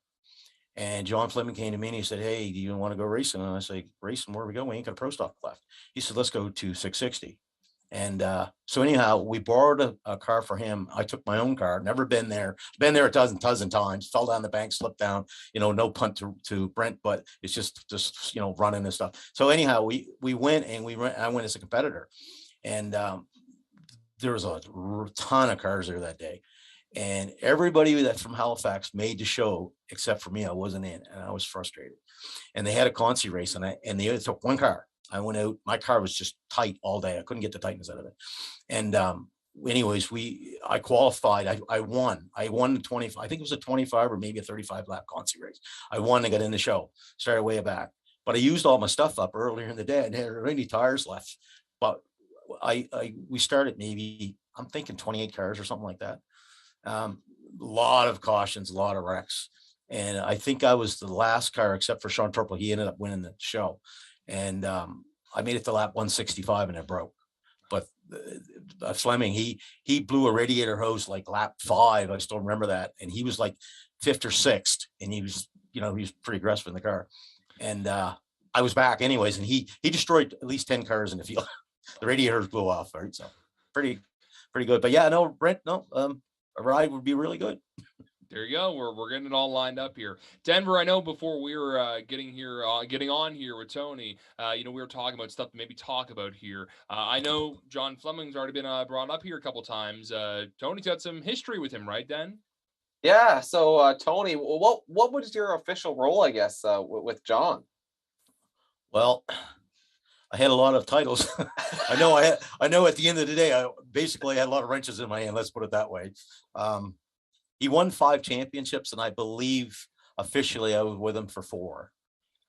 And John Fleming came to me and he said, hey, do you want to go racing? And I said, racing, where we go? We ain't got a pro stock left. He said, let's go to 660. And so anyhow, we borrowed a car for him. I took my own car, never been there a dozen times, fell down the bank, slipped down, no punt to Brent, but it's just running and stuff. So anyhow, we went and I went as a competitor, and there was a ton of cars there that day. And everybody that from Halifax made the show except for me. I wasn't in, and I was frustrated. And they had a consi race, and they took one car. I went out. My car was just tight all day. I couldn't get the tightness out of it. And anyways, I qualified. I won. I won the 25. I think it was a 25 or maybe a 35 lap consi race. I won and got in the show. Started way back. But I used all my stuff up earlier in the day. I didn't have any tires left. But we started maybe, I'm thinking 28 cars or something like that. A lot of cautions, a lot of wrecks. And I think I was the last car except for Sean Turple. He ended up winning the show. And I made it to lap 165 and it broke. But Fleming, he blew a radiator hose like lap 5. I still remember that. And he was like 5th or 6th. And he was, he was pretty aggressive in the car. And I was back anyways. And he destroyed at least 10 cars in the field. The radiators blew off. Right. So pretty good. But yeah, no, Brent, no, a ride would be really good. There you go. We're getting it all lined up here. Denver, I know before we were getting on here with Tony, we were talking about stuff to maybe talk about here. I know John Fleming's already been brought up here a couple times. Tony's got some history with him, right, Den? Yeah. So, Tony, what was your official role, I guess, with John? Well, I had a lot of titles. I know at the end of the day, I basically had a lot of wrenches in my hand. Let's put it that way. He won 5 championships, and I believe officially I was with him for 4.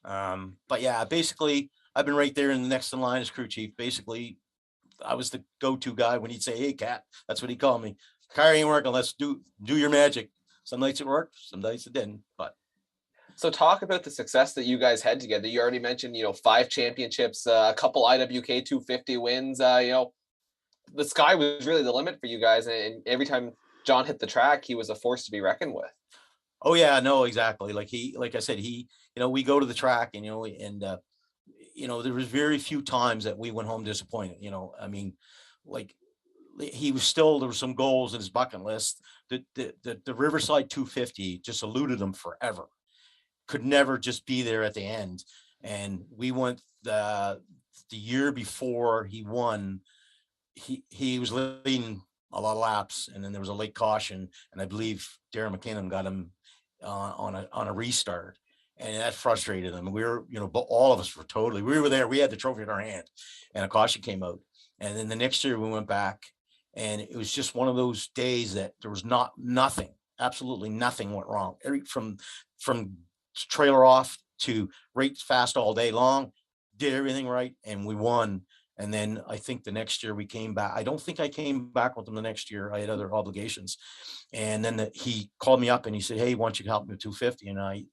But yeah, basically I've been right there in the next in line as crew chief. Basically, I was the go-to guy when he'd say, "Hey, Cat," that's what he called me. Car ain't working. Let's do your magic. Some nights it worked, some nights it didn't. But so talk about the success that you guys had together. You already mentioned, 5 championships, a couple IWK 250 wins. The sky was really the limit for you guys, and every time John hit the track, he was a force to be reckoned with. Oh yeah, no, exactly. Like I said, we go to the track and, there was very few times that we went home disappointed. I mean, like there were some goals in his bucket list. The Riverside 250 just eluded him forever. Could never just be there at the end. And we went the year before he won, he was leading a lot of laps, and then there was a late caution, and I believe Darren McKinnon got him on a restart, and that frustrated them. We were, but all of us were we were there. We had the trophy in our hand, and a caution came out, and then the next year we went back, and it was just one of those days that there was nothing, absolutely nothing went wrong. From trailer off to rate fast all day long, did everything right, and we won. And then I think the next year we came back. I don't think I came back with them the next year. I had other obligations. And then he called me up and he said, "Hey, why don't you help me with 250?" And I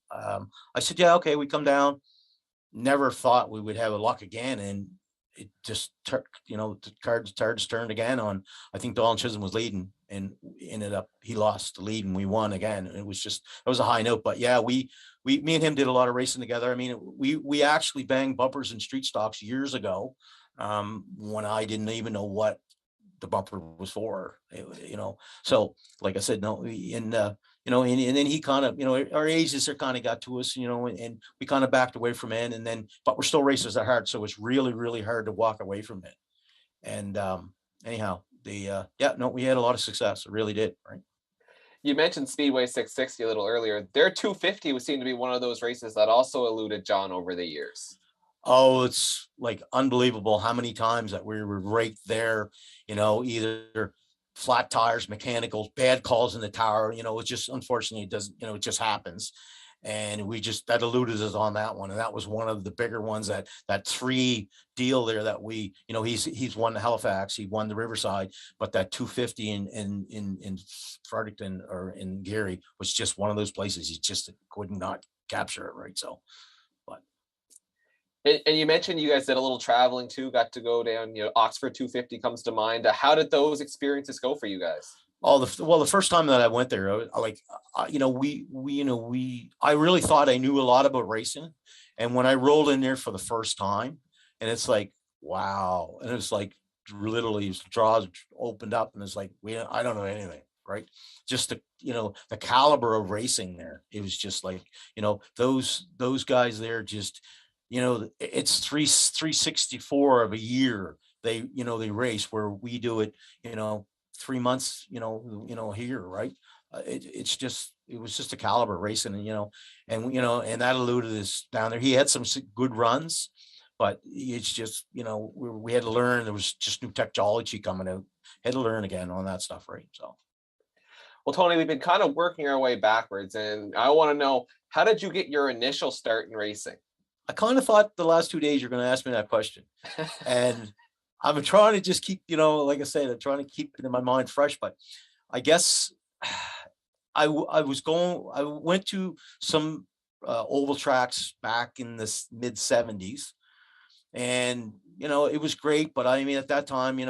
said, "Yeah, okay." We come down. Never thought we would have a luck again. And it just, the cards turned again on, I think Donald Chisholm was leading, and he lost the lead and we won again. And it was a high note. But yeah, me and him did a lot of racing together. I mean, we actually banged bumpers and street stocks years ago, when I didn't even know what the bumper was for, so like I said, no, and then he kind of, our ages are kind of got to us, and we kind of backed away from it, and then, but we're still racers at heart, so it's really, really hard to walk away from it. And anyhow, we had a lot of success. It really did. Right. You mentioned Speedway 660 a little earlier. Their 250 would seem to be one of those races that also eluded John over the years. Oh, it's like unbelievable how many times that we were right there, either flat tires, mechanicals, bad calls in the tower, it just, unfortunately, it doesn't, it just happens. And that eluded us on that one. And that was one of the bigger ones, that 3 deal there that he's won the Halifax, he won the Riverside, but that 250 in Fredericton or in Gary was just one of those places he just could not capture it. Right. So. And you mentioned you guys did a little traveling too, got to go down, Oxford 250 comes to mind. How did those experiences go for you guys? Oh, the first time that I went there, I really thought I knew a lot about racing. And when I rolled in there for the first time, and it's like, wow. And it's like, literally his jaws opened up, and it's like, I don't know anything. Right. Just the caliber of racing there. It was just like, those guys there just, it's 364 of a year. They race, where we do it, 3 months, here. Right. It was just a caliber racing, and that eluded us down there. He had some good runs, but it's just, we had to learn. There was just new technology coming out. Had to learn again on that stuff. Right. So. Well, Tony, we've been kind of working our way backwards, and I want to know, how did you get your initial start in racing? I kind of thought the last 2 days you're going to ask me that question. And I'm trying to just keep, like I said, I'm trying to keep it in my mind fresh. But I guess I went to some oval tracks back in the mid 70s. And, it was great. But I mean, at that time, I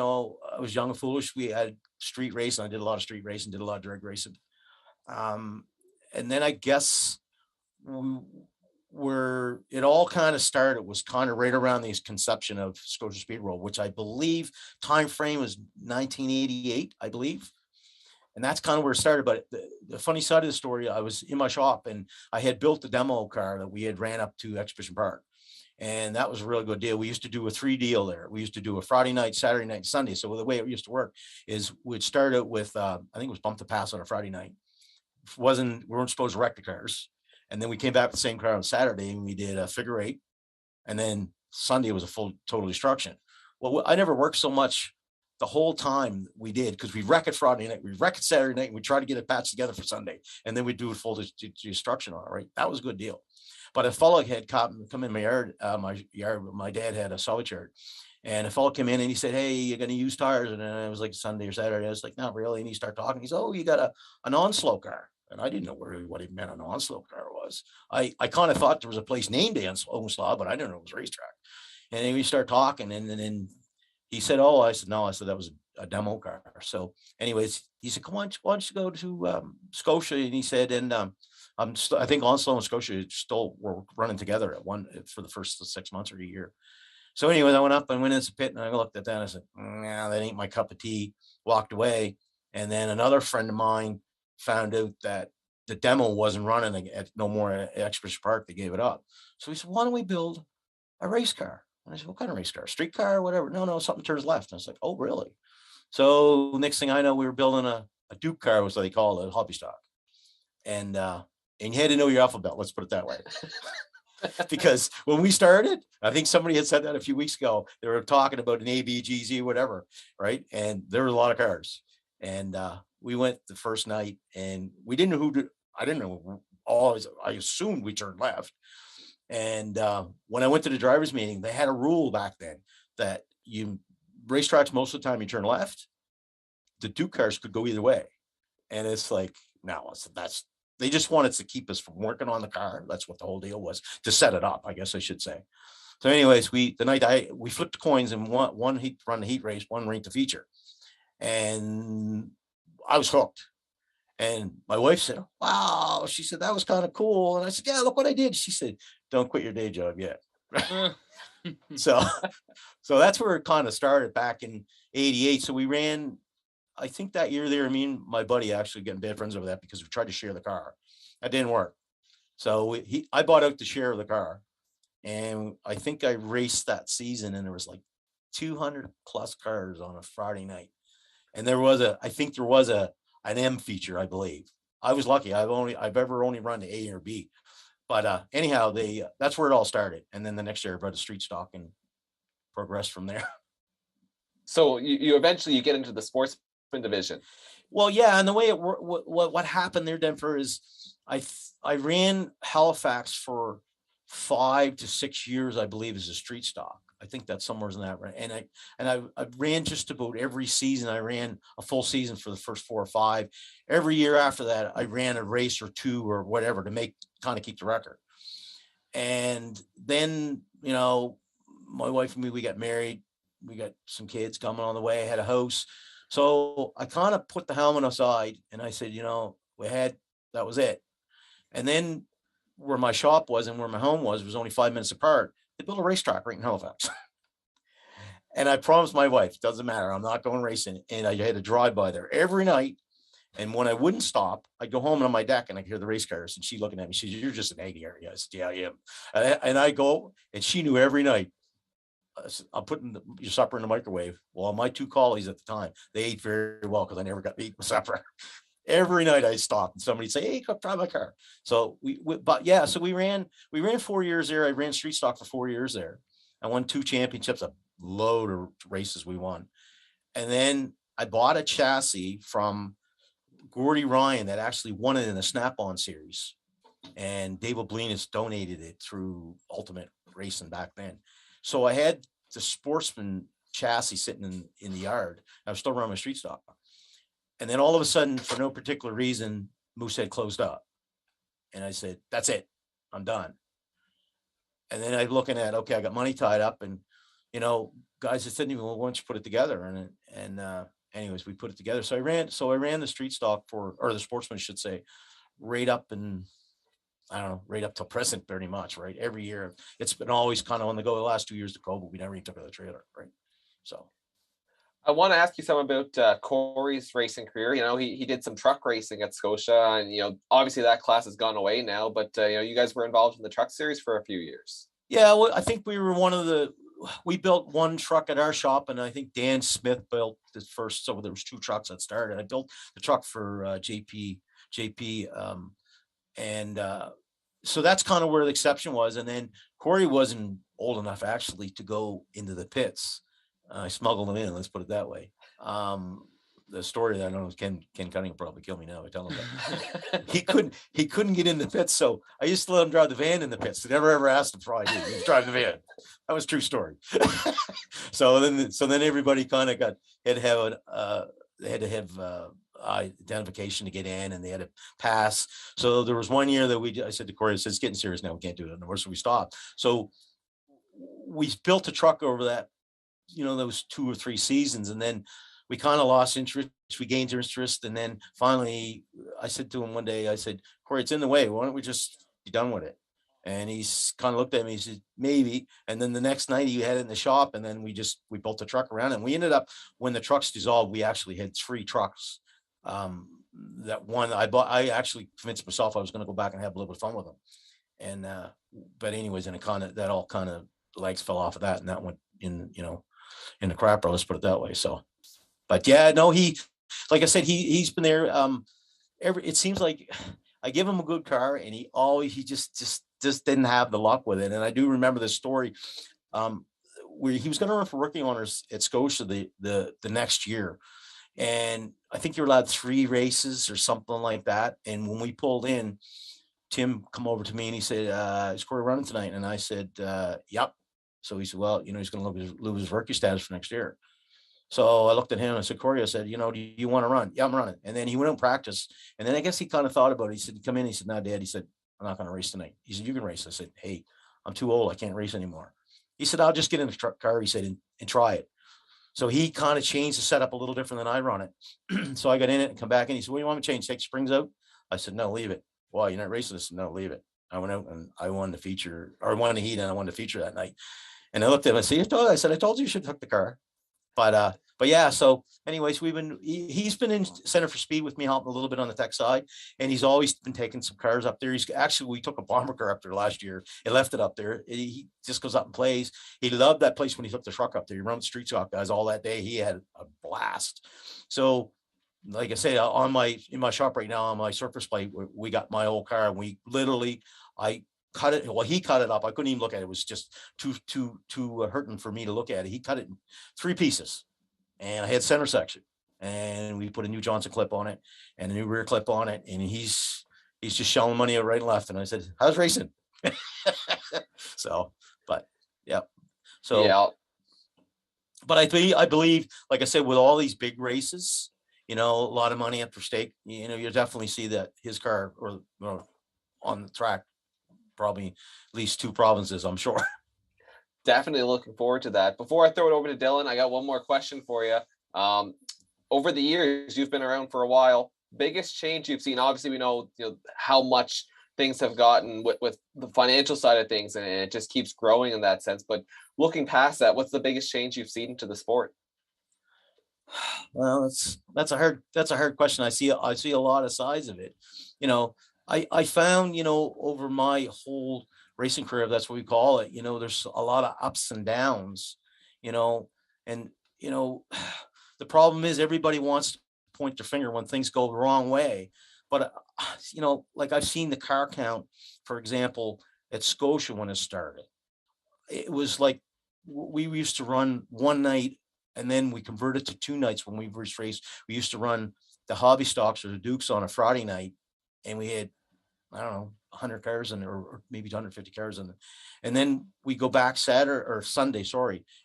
was young and foolish. We had street racing. I did a lot of street racing, did a lot of drag racing. And then I guess where it all kind of started was kind of right around the conception of Scotia Speed World, which I believe time frame was 1988, I believe. And that's kind of where it started. But the funny side of the story, I was in my shop and I had built the demo car that we had ran up to Exhibition Park. And that was a really good deal. We used to do a 3 deal there. We used to do a Friday night, Saturday night, Sunday. So the way it used to work is we'd start out with, I think it was bump to pass on a Friday night. We weren't supposed to wreck the cars. And then we came back with the same car on Saturday and we did a figure 8. And then Sunday was a full total destruction. Well, I never worked so much the whole time we did, because we wreck it Friday night, we wreck it Saturday night, and we try to get it patched together for Sunday. And then we do a full destruction on it, right? That was a good deal. But a fellow had come in my yard, my dad had a salvage yard. And a fellow came in and he said, "Hey, you're going to use tires?" And I was like, Sunday or Saturday. I was like, "Not really." And he started talking. He's, "Oh, you got an on-slow car." And I didn't know what he meant an on-slow car was. I kind of thought there was a place named Onslow, but I didn't know it was a racetrack. And then we started talking, and then he said, "Oh," I said, "No." I said, "That was a demo car." So anyways, he said, "Come on, why don't you go to Scotia?" And he said, and I think Onslow and Scotia still were running together for the first 6 months or a year. So anyways, I went up and went into the pit and I looked at that and I said, "Nah, that ain't my cup of tea." Walked away. And then another friend of mine found out that the demo wasn't running no more at Exhibition Park. They gave it up. So he said, "Why don't we build a race car?" And I said, "What kind of race car? Street car or whatever?" "No, something turns left." And I was like, "Oh, really?" So next thing I know, we were building a Duke car, was what they call it, a hobby stock. And you had to know your alphabet, let's put it that way. Because when we started, I think somebody had said that a few weeks ago, they were talking about an A, B, G, Z, whatever, right? And there were a lot of cars. And we went the first night, and we didn't know who to, I didn't know, I assumed we turned left. And when I went to the driver's meeting, they had a rule back then that racetracks, most of the time you turn left. The Duke cars could go either way. And it's like, no, they just wanted to keep us from working on the car. That's what the whole deal was, to set it up, I guess I should say. So anyways, we flipped the coins, and one heat run the heat race, one ranked the feature. And I was hooked. And my wife said, wow, she said, that was kind of cool. And I said, yeah, look what I did. She said, don't quit your day job yet. So that's where it kind of started back in 88. So we ran, I think that year there, me and my buddy actually getting bad friends over that, because we tried to share the car. That didn't work. So I bought out the share of the car, and I think I raced that season, and there was like 200 plus cars on a Friday night. And I think there was an M feature, I believe. I was lucky. I've ever only run the A or B. But anyhow, that's where it all started. And then the next year I brought a street stock and progressed from there. So you eventually get into the sportsman division. Well, yeah, and the way what happened there, Denver, is I ran Halifax for 5 to 6 years, I believe, as a street stock. I think that's somewhere in that right. And I ran just about every season. I ran a full season for the first 4 or 5. Every year after that, I ran a race or 2 or whatever to kind of keep the record. And then, my wife and me, we got married. We got some kids coming on the way. I had a house. So I kind of put the helmet aside, and I said, that was it. And then where my shop was and where my home was only 5 minutes apart. They built a racetrack right in Halifax. And I promised my wife, doesn't matter, I'm not going racing. And I had to drive by there every night. And when I wouldn't stop, I'd go home and on my deck, and I hear the race cars, and she looking at me, she said, you're just an egg area. I said, yeah, I am. And I go, and she knew every night, I'm putting your supper in the microwave. Well, my 2 collies at the time, they ate very well, because I never got to eat my supper. Every night I stopped, and somebody'd say, hey, come drive my car. So we ran 4 years there. I ran street stock for 4 years there. I won 2 championships, a load of races we won. And then I bought a chassis from Gordy Ryan that actually won it in the Snap-on series. And Dave Oblinus donated it through Ultimate Racing back then. So I had the Sportsman chassis sitting in the yard. I was still running my street stock. And then all of a sudden, for no particular reason, Moosehead closed up. And I said, that's it. I'm done. And then I'm looking at, okay, I got money tied up, and, guys had said to me, well, why don't you put it together? And anyways, we put it together. So I ran the street stock or the Sportsman, I should say, right up till present, pretty much, right? Every year. It's been always kind of on the go. The last 2 years to go, but we never even took it to the trailer, right? So I want to ask you something about Corey's racing career. He did some truck racing at Scotia, and obviously that class has gone away now. But you guys were involved in the truck series for a few years. Yeah, well, I think we were we built one truck at our shop, and I think Dan Smith built the first. So there was 2 trucks that started. I built the truck for JP, and so that's kind of where the exception was. And then Corey wasn't old enough actually to go into the pits. I smuggled him in, let's put it that way. The story that I know is Ken Cunningham will probably kill me now. I tell him that. he couldn't get in the pits, so I used to let him drive the van in the pits. They never ever asked him to probably do. He was driving the van. That was a true story. So then everybody kind of had to have identification to get in, and they had to pass. So there was one year that I said to Corey, I said, it's getting serious now. We can't do it anymore. So we stopped. So we built a truck over that, those 2 or 3 seasons, and then we kind of lost interest. We gained interest, and then finally I said to him one day, I said, Corey, it's in the way. Why don't we just be done with it? And he's kind of looked at me, he said, maybe. And then the next night he had it in the shop, and then we built a truck around it. And we ended up, when the trucks dissolved, we actually had 3 trucks. That one I bought, I actually convinced myself I was going to go back and have a little bit of fun with them. And but anyways, and that all kind of legs fell off of that, and that went in the crapper, let's put it that way. So But yeah, no, like I said, he's been there. It seems like I give him a good car, and he just didn't have the luck with it. And I do remember this story, where he was going to run for rookie honors at Scotia the next year, and I think you're allowed 3 races or something like that. And when we pulled in, Tim come over to me and he said, "Is Corey running tonight?" And I said, "Yep." So he said, "Well, he's going to lose his rookie status for next year." So I looked at him and I said, "Corey," I said, "do you want to run?" "Yeah, I'm running." And then he went out and practice. And then I guess he kind of thought about it. He said, "Come in." He said, "No, Dad." He said, "I'm not going to race tonight." He said, "You can race." I said, "Hey, I'm too old. I can't race anymore." He said, "I'll just get in the car," he said, and try it. So he kind of changed the setup a little different than I run it. So I got in it and come back and he said, "What do you want me to change? Take springs out?" I said, "No, leave it." "Why, you're not racing this?" "No, leave it." I went out and I won the feature, or I won the heat, and I won the feature that night. And I looked at him and said, I said, "I told you should hook the car." But yeah, so anyways, he's been in Center for Speed with me, helping a little bit on the tech side, and he's always been taking some cars up there. We took a bomber car up there last year and left it up there. He just goes up and plays. He loved that place when he took the truck up there. He ran the street stock guys all that day. He had a blast. So like I say, in my shop right now on my surface plate, we got my old car, and we literally, I cut it. Well, he cut it up. I couldn't even look at it. It was just too hurting for me to look at it. He cut it in 3 pieces, and I had center section, and we put a new Johnson clip on it and a new rear clip on it. And he's just shelling money right and left. And I said, "How's racing?" So, but yeah. So, Yeah. but I believe, like I said, with all these big races, a lot of money at stake, you definitely see that his car or on the track, probably at least 2 provinces, I'm sure. Definitely looking forward to that. Before I throw it over to Dylan, I got one more question for you. Over the years, you've been around for a while. Biggest change you've seen? Obviously, we know, how much things have gotten with the financial side of things, and it just keeps growing in that sense. But looking past that, what's the biggest change you've seen to the sport? Well, that's a hard question. I see a lot of sides of it. I found, over my whole racing career, if that's what we call it, there's a lot of ups and downs, and the problem is everybody wants to point their finger when things go the wrong way. But like I've seen the car count, for example, at Scotia when it started, it was like we used to run one night, and then we converted to 2 nights when we raced. We used to run the hobby stocks or the Dukes on a Friday night, and we had, I don't know, 100 cars in there, or maybe 150 cars in there. And then we go back Saturday or Sunday,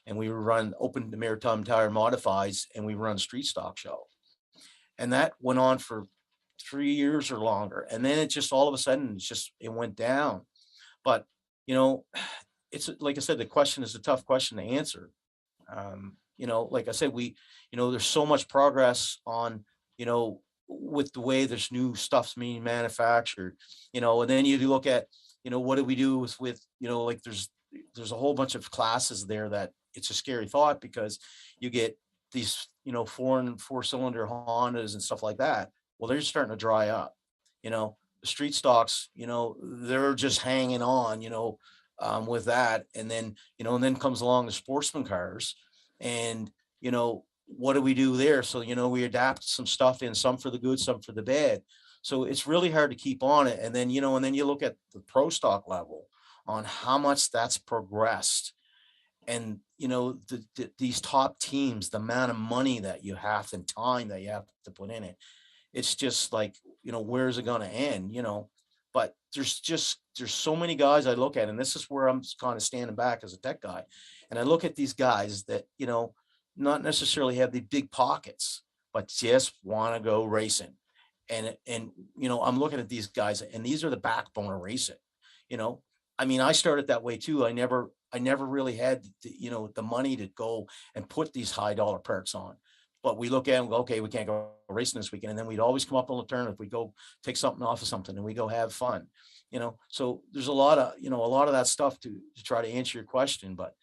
and we run open the Maritime Tire Modifieds, and we run street stock show. And that went on for 3 years or longer. And then it just all of a sudden, it went down. But, it's like I said, the question is a tough question to answer. Like I said, there's so much progress on, with the way there's new stuff's being manufactured, and then you look at, what do we do with, like there's a whole bunch of classes there that it's a scary thought, because you get these, 4-cylinder Hondas and stuff like that. Well, they're just starting to dry up, the street stocks, they're just hanging on, with that. And then, and then comes along the sportsman cars, and, what do we do there? So, we adapt some stuff in, some for the good, some for the bad. So it's really hard to keep on it. And then, and then you look at the pro stock level on how much that's progressed. And, these top teams, the amount of money that you have and time that you have to put in it, it's just like, where's it going to end, but there's so many guys I look at, and this is where I'm kind of standing back as a tech guy. And I look at these guys that, not necessarily have the big pockets, but just want to go racing. And, I'm looking at these guys, and these are the backbone of racing. I mean, I started that way too. I never really had the money to go and put these high dollar perks on. But we look at it and go, okay, we can't go racing this weekend. And then we'd always come up on the turn if we go take something off of something, and we go have fun, So there's a lot of that stuff to try to answer your question. But,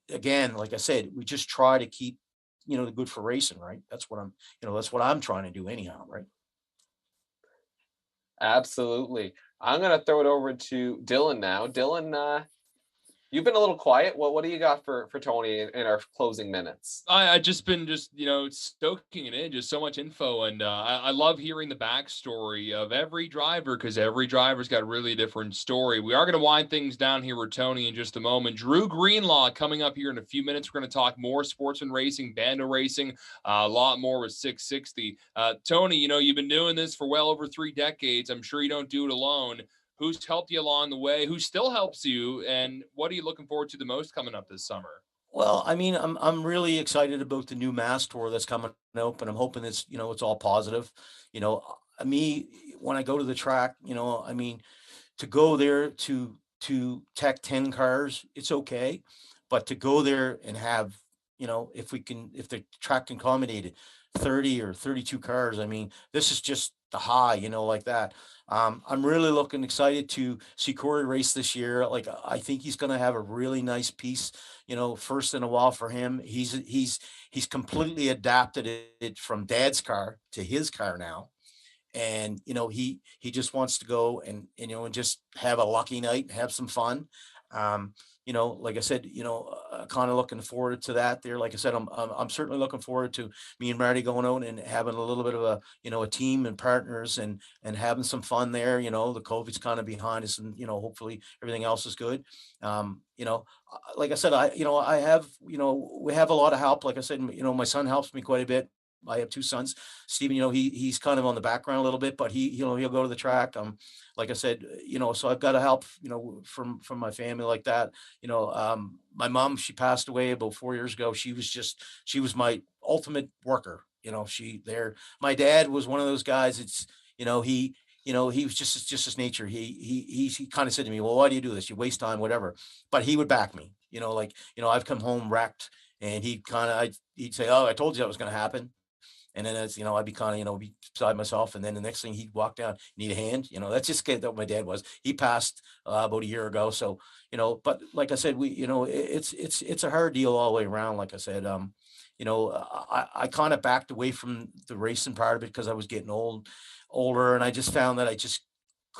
again, like I said, we just try to keep, the good for racing, right? That's what I'm trying to do anyhow, right? Absolutely. I'm going to throw it over to Dylan now. Dylan, You've been a little quiet. What do you got for Tony in our closing minutes? I just been stoking it in, just so much info, and I love hearing the backstory of every driver, because every driver's got really different story. We are going to wind things down here with Tony in just a moment. Drew Greenlaw coming up here in a few minutes. We're going to talk more sportsman racing, bando racing, a lot more with 660. Tony, you've been doing this for well over 3 decades. I'm sure you don't do it alone. Who's helped you along the way? Who still helps you? And what are you looking forward to the most coming up this summer? Well, I mean, I'm really excited about the new Mass tour that's coming up, and I'm hoping it's it's all positive. Me, when I go to the track, I mean, to go there to tech 10 cars, it's okay, but to go there and have if the track can accommodate it, 30 or 32 cars, I mean, this is just the high, like that. I'm really excited to see Corey race this year. Like, I think he's going to have a really nice piece, first in a while for him. He's completely adapted it from dad's car to his car now. And, he just wants to go and just have a lucky night, have some fun. Like I said, kind of looking forward to that there. Like I said, I'm certainly looking forward to me and Marty going out and having a little bit of a team and partners and having some fun there. The COVID's kind of behind us, and, hopefully everything else is good. Like I said, I have, we have a lot of help. Like I said, my son helps me quite a bit. I have 2 sons. Steven, he's kind of on the background a little bit, but he'll go to the track. Like I said, so I've got to help, from my family like that. My mom, she passed away about 4 years ago. She was my ultimate worker. My dad was one of those guys. It's, he was just his nature. He kind of said to me, well, why do you do this? You waste time, whatever. But he would back me, I've come home wrecked, and he'd say, oh, I told you that was going to happen. And then as I'd be kind of, be beside myself. And then the next thing, he'd walk down, need a hand. That's just what my dad was. He passed about a year ago. So, but like I said, it's a hard deal all the way around. Like I said, I kind of backed away from the racing part of it because I was getting older. And I just found that I just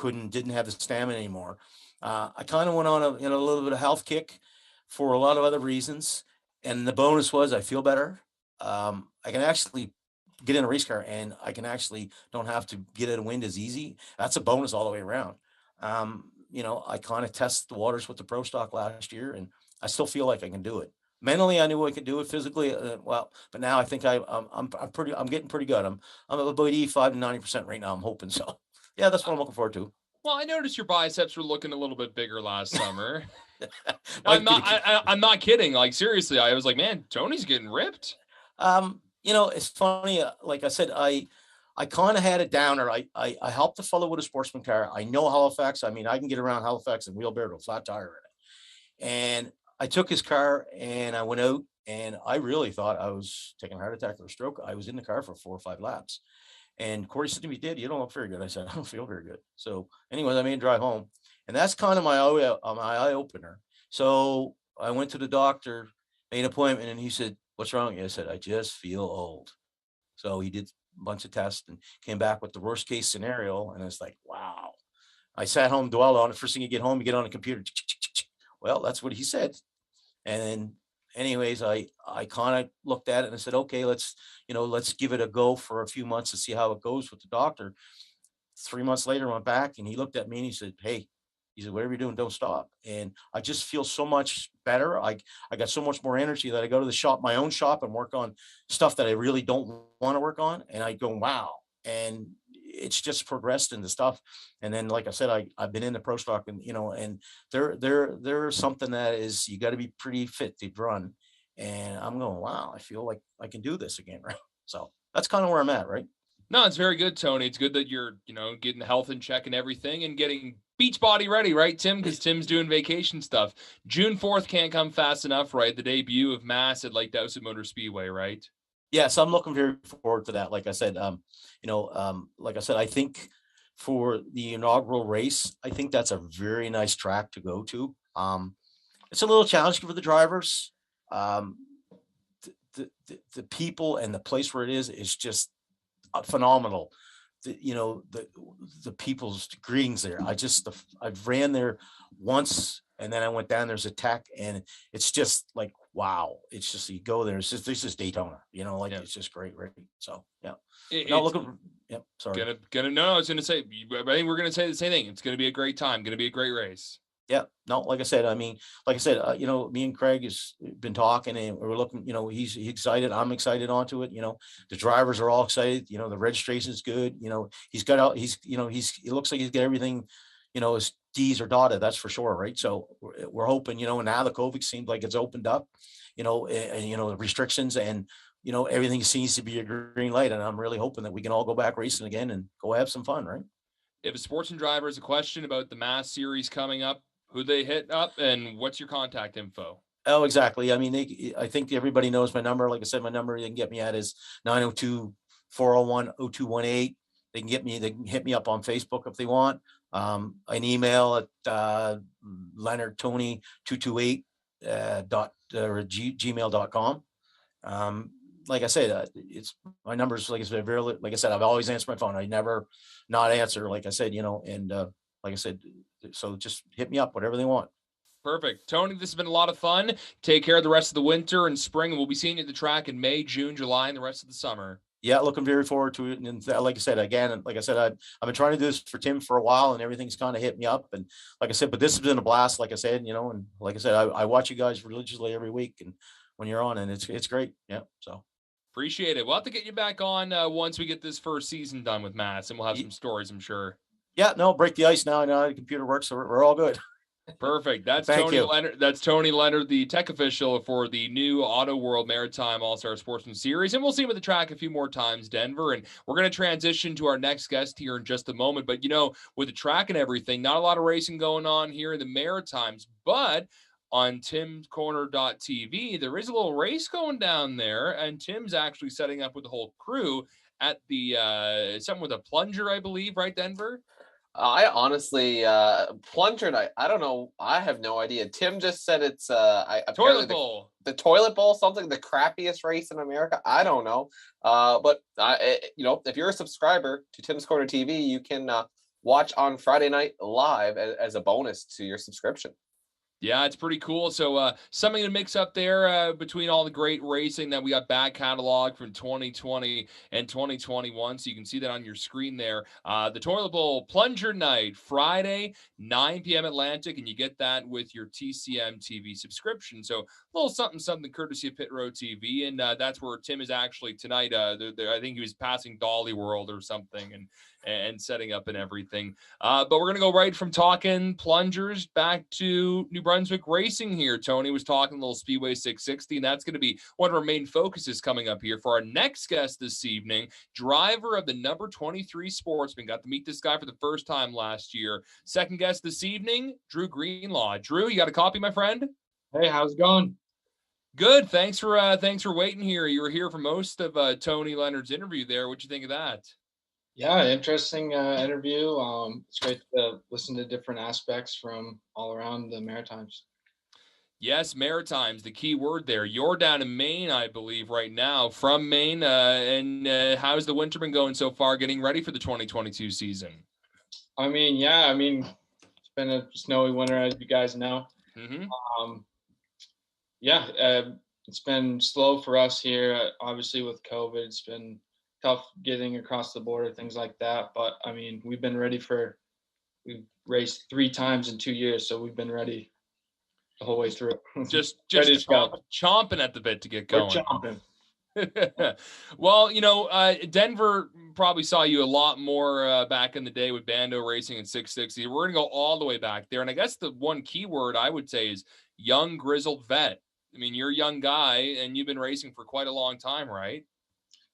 didn't have the stamina anymore. I kind of went on a little bit of health kick for a lot of other reasons. And the bonus was I feel better. I can actually get in a race car, and I can actually don't have to get in a wind as easy. That's a bonus all the way around. I kind of tested the waters with the Pro Stock last year, and I still feel like I can do it. Mentally, I knew I could do it. Physically, but now I think I'm getting pretty good. I'm about 85 to 90% right now. I'm hoping so. Yeah, that's what I'm looking forward to. Well, I noticed your biceps were looking a little bit bigger last summer. I'm not kidding. Like, seriously, I was like, man, Tony's getting ripped. It's funny. Like I said, I kind of had it down, or I helped the fellow with a sportsman car. I know Halifax. I mean, I can get around Halifax and wheelbarrow with a flat tire in it. And I took his car and I went out, and I really thought I was taking a heart attack or a stroke. I was in the car for 4 or 5 laps. And Corey said to me, "Dad, you don't look very good." I said, "I don't feel very good." So anyways, I made a drive home. And that's kind of my eye opener. So I went to the doctor, made an appointment, and he said, "What's wrong with you?" I said, "I just feel old." So he did a bunch of tests and came back with the worst case scenario. And it's like, wow. I sat home, dwelled on it. First thing you get home, you get on the computer. Well, that's what he said. And then anyways, I kind of looked at it and I said, okay, let's give it a go for a few months to see how it goes with the doctor. 3 months later, I went back and he looked at me and he said, "Hey," he said, "whatever you're doing, don't stop." And I just feel so much better. I got so much more energy that I go to the shop, my own shop, and work on stuff that I really don't want to work on. And I go, wow. And it's just progressed into stuff. And then, like I said, I've been in the Pro Stock, and, and there's something that is, you got to be pretty fit to run. And I'm going, wow, I feel like I can do this again. Right. So that's kind of where I'm at. Right. No, it's very good, Tony. It's good that you're, getting the health in check and everything, and getting beach body ready, right, Tim? Because Tim's doing vacation stuff. June 4th can't come fast enough, right? The debut of Mass at Lake Motor Speedway, right? Yes, I'm looking very forward to that. Like I said, I think for the inaugural race, I think that's a very nice track to go to. It's a little challenging for the drivers. The people and the place where it is just phenomenal. The people's greetings there. I've ran there once And then I went down, there's a tech, and it's just like, wow. It's just, you go there, it's just, this is Daytona, like it's just great. Right. So, yeah. No, looking, sorry. No, I was gonna say, I think we're gonna say the same thing. It's gonna be a great time, gonna be a great race. Yeah, no, like I said, me and Craig has been talking, and we're looking, he's excited. I'm excited onto it. The drivers are all excited. The registration is good. He's got out, it looks like he's got everything, his D's are dotted. That's for sure. Right. So we're hoping, and now the COVID seems like it's opened up, and the restrictions and, everything seems to be a green light. And I'm really hoping that we can all go back racing again and go have some fun. Right. If a sportsman driver has a question about the Mass Series coming up, who they hit up, and what's your contact info? Oh, exactly. I think everybody knows my number. Like I said, my number they can get me at is 902-401-0218. They can hit me up on Facebook if they want. An email at Leonard Tony 228 gmail.com. Like I said, it's my numbers. Like I said, I've always answered my phone. I never not answer. Like I said, and like I said, so just hit me up, whatever they want. Perfect. Tony, this has been a lot of fun. Take care of the rest of the winter and spring, and we'll be seeing you at the track in May, June, July, and the rest of the summer. Yeah, looking very forward to it. And like I said, again, like I said, I've been trying to do this for Tim for a while, and everything's kind of hit me up. And like I said, but this has been a blast, like I said, and like I said, I watch you guys religiously every week, and when you're on, and it's great. Yeah, so. Appreciate it. We'll have to get you back on once we get this first season done with Mass, and we'll have some stories, I'm sure. Yeah, no, break the ice now. I know how the computer works, so we're all good. Perfect. That's Tony Leonard. That's Tony Leonard, the tech official for the new Auto World Maritime All-Star Sportsman Series. And we'll see him at the track a few more times, Denver. And we're going to transition to our next guest here in just a moment. But, with the track and everything, not a lot of racing going on here in the Maritimes. But on timscorner.tv, there is a little race going down there. And Tim's actually setting up with the whole crew at the something with a plunger, I believe, right, Denver? I honestly, plunger night, I don't know. I have no idea. Tim just said it's toilet bowl. The toilet bowl, something, the crappiest race in America. I don't know. But if you're a subscriber to Tim's Corner TV, you can watch on Friday night live as a bonus to your subscription. Yeah, it's pretty cool. So something to mix up there between all the great racing that we got back catalog from 2020 and 2021. So you can see that on your screen there. The Toilet Bowl Plunger Night, Friday, 9 p.m. Atlantic, and you get that with your TCM TV subscription. So a little something courtesy of Pit Road TV. And that's where Tim is actually tonight. I think he was passing Dolly World or something and setting up and everything. But we're going to go right from talking plungers back to New Brunswick racing here. Tony was talking a little Speedway 660, and that's going to be one of our main focuses coming up here for our next guest this evening, driver of the number 23 Sportsman. Got to meet this guy for the first time last year. Second guest this evening, Drew Greenlaw. Drew, you got a copy, my friend? Hey, how's it going? Good. Thanks for waiting here. You were here for most of Tony Leonard's interview there. What'd you think of that? Yeah, interesting interview. It's great to listen to different aspects from all around the Maritimes. Yes, Maritimes, the key word there. You're down in Maine, I believe, right now, from Maine. And how's the winter been going so far, getting ready for the 2022 season? It's been a snowy winter, as you guys know. Mm-hmm. It's been slow for us here. Obviously, with COVID, it's been tough getting across the border, things like that. But we've been ready we've raced 3 times in 2 years, so we've been ready the whole way through. just chomping at the bit to get going. We're chomping. Well, Denver probably saw you a lot more back in the day with Bando Racing and 660. We're going to go all the way back there. And I guess the one key word I would say is young, grizzled vet. You're a young guy, and you've been racing for quite a long time, right?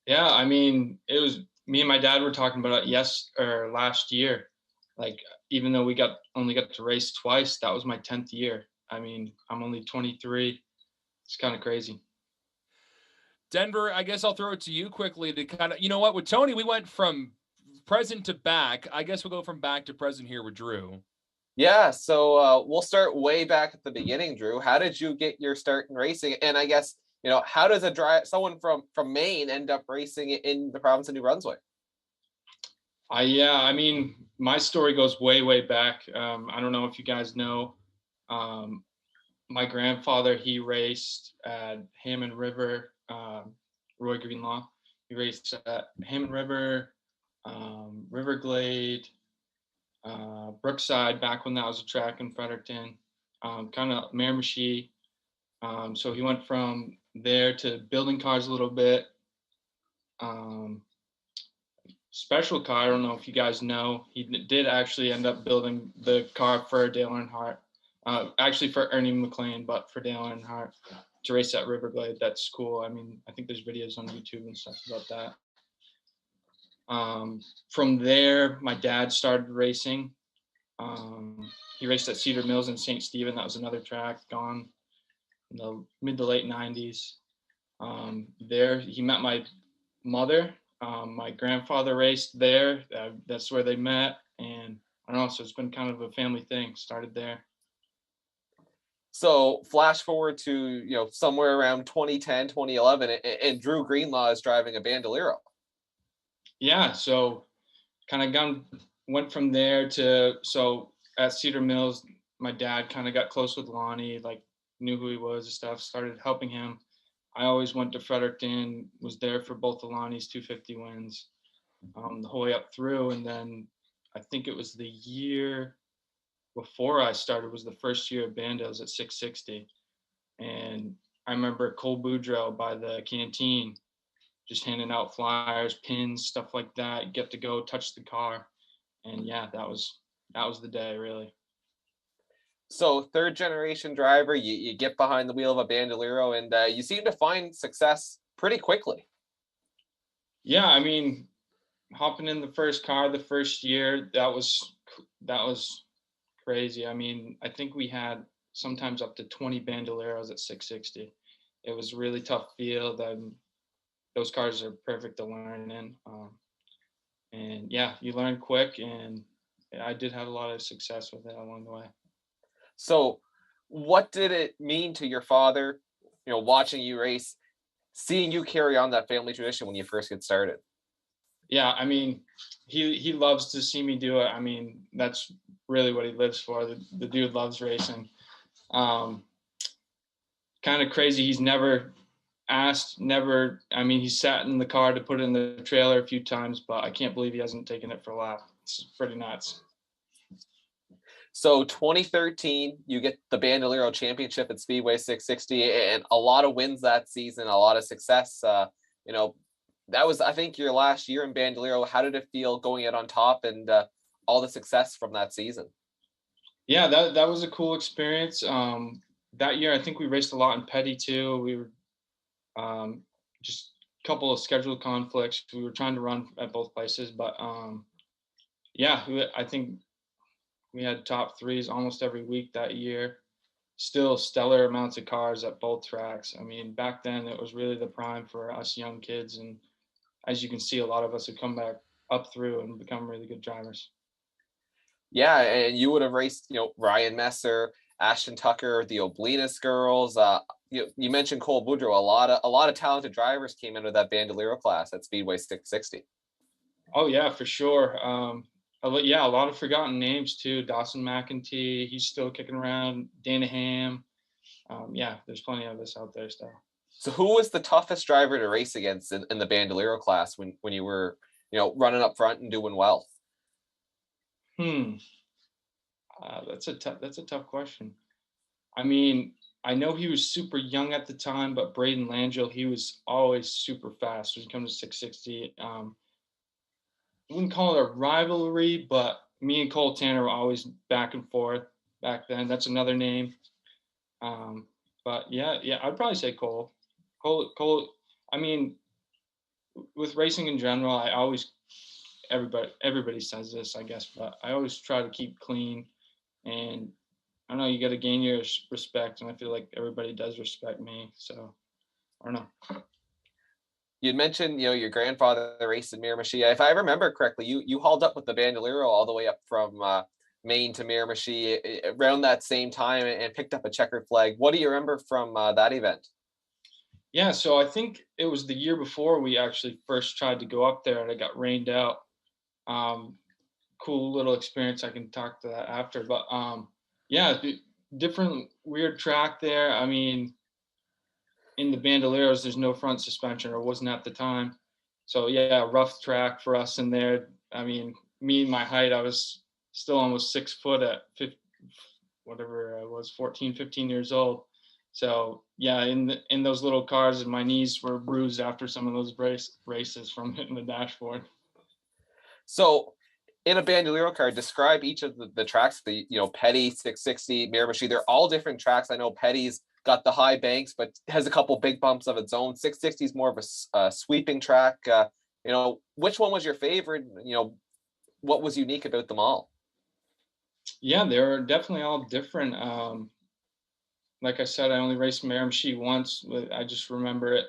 Yeah, it was me and my dad were talking about it last year. Like, even though we only got to race twice, that was my 10th year. I'm only 23. It's kind of crazy. Denver, I guess I'll throw it to you quickly to kind of, with Tony, we went from present to back. I guess we'll go from back to present here with Drew. Yeah, so we'll start way back at the beginning, Drew. How did you get your start in racing? And I guess, how does someone from Maine end up racing in the province of New Brunswick? My story goes way, way back. I don't know if you guys know. My grandfather, he raced at Hammond River, Roy Greenlaw. He raced at Hammond River, Riverglade, Brookside, back when that was a track in Fredericton, kind of Miramichi. So he went from there to building cars a little bit. Special car, I don't know if you guys know, he did actually end up building the car for Dale Earnhardt. Actually for Ernie McLean, but for Dale Earnhardt to race at Riverglade. That's cool. I mean, I think there's videos on YouTube and stuff about that. From there, my dad started racing. He raced at Cedar Mills in St. Stephen. That was another track gone in the mid to late 90s. There, he met my mother. My grandfather raced there. That's where they met. And I don't know, so it's been kind of a family thing. Started there. So flash forward to, somewhere around 2010, 2011, and Drew Greenlaw is driving a Bandolero. Yeah, so kind of went from there to, so at Cedar Mills, my dad kind of got close with Lonnie, like knew who he was and stuff, started helping him. I always went to Fredericton, was there for both of Lonnie's 250 wins the whole way up through. And then I think it was the year before I started was the first year of Bandos at 660. And I remember Cole Boudreau by the canteen, just handing out flyers, pins, stuff like that, get to go touch the car. And yeah, that was the day, really. So third generation driver, you get behind the wheel of a Bandolero, and you seem to find success pretty quickly. Yeah, I mean, hopping in the first car the first year, that was crazy. I mean, I think we had sometimes up to 20 Bandoleros at 660. It was a really tough field, and those cars are perfect to learn in. And yeah, you learn quick, and I did have a lot of success with it along the way. So what did it mean to your father, watching you race, seeing you carry on that family tradition when you first get started? Yeah, I mean, he loves to see me do it. I mean, that's really what he lives for. The dude loves racing. Kind of crazy. He's never asked, he sat in the car to put it in the trailer a few times, but I can't believe he hasn't taken it for a lap. It's pretty nuts. So 2013, you get the Bandolero Championship at Speedway 660, and a lot of wins that season, a lot of success. That was, I think, your last year in Bandolero. How did it feel going out on top and all the success from that season? Yeah, that was a cool experience. That year, I think we raced a lot in Petty too. We were just a couple of scheduled conflicts. We were trying to run at both places, but yeah, I think we had top threes almost every week that year. Still stellar amounts of cars at both tracks. I mean, back then it was really the prime for us young kids. And as you can see, a lot of us have come back up through and become really good drivers. Yeah, and you would have raced, Ryan Messer, Ashton Tucker, the Oblinas girls. You mentioned Cole Boudreau. A lot of talented drivers came into that Bandolero class at Speedway 660. Oh yeah, for sure. A lot of forgotten names too. Dawson McEntee, he's still kicking around. Dana Ham. Yeah, there's plenty of us out there still. So who was the toughest driver to race against in the Bandolero class when you were, running up front and doing well? That's a tough question. I mean, I know he was super young at the time, but Braden Langell, he was always super fast when it comes to 660. I wouldn't call it a rivalry, but me and Cole Tanner were always back and forth back then. That's another name. But yeah, I'd probably say Cole. Cole. I mean, with racing in general, everybody says this, I guess, but I always try to keep clean, and I don't know, you got to gain your respect, and I feel like everybody does respect me. So I don't know. You'd mentioned, your grandfather raced in Miramichi. If I remember correctly, you hauled up with the Bandolero all the way up from Maine to Miramichi around that same time and picked up a checkered flag. What do you remember from that event? Yeah, so I think it was the year before we actually first tried to go up there, and I got rained out. Cool little experience. I can talk to that after, but yeah, different weird track there. I mean, in the Bandoleros, there's no front suspension, or wasn't at the time. So yeah, rough track for us in there. I mean, me and my height, I was still almost 6 foot at 50, whatever I was, 14, 15 years old. So yeah, in those little cars, my knees were bruised after some of those races from hitting the dashboard. So in a Bandolero car, describe each of the tracks, the, Petty, 660, Miramichi, they're all different tracks. I know Petty's got the high banks, but has a couple big bumps of its own. 660 is more of a sweeping track. Which one was your favorite? What was unique about them all? Yeah, they're definitely all different. Like I said, I only raced Miramichi once, but I just remember it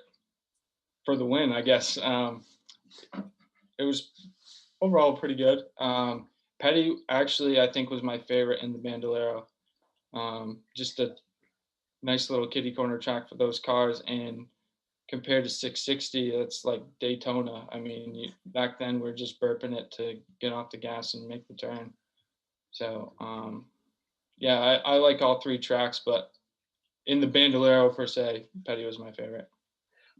for the win, I guess. It was overall pretty good. Petty actually, I think, was my favorite in the Bandolero. Just a nice little kitty corner track for those cars, and compared to 660, it's like Daytona. I mean, back then we were just burping it to get off the gas and make the turn. So yeah, I like all three tracks, but in the Bandolero per se, Petty was my favorite.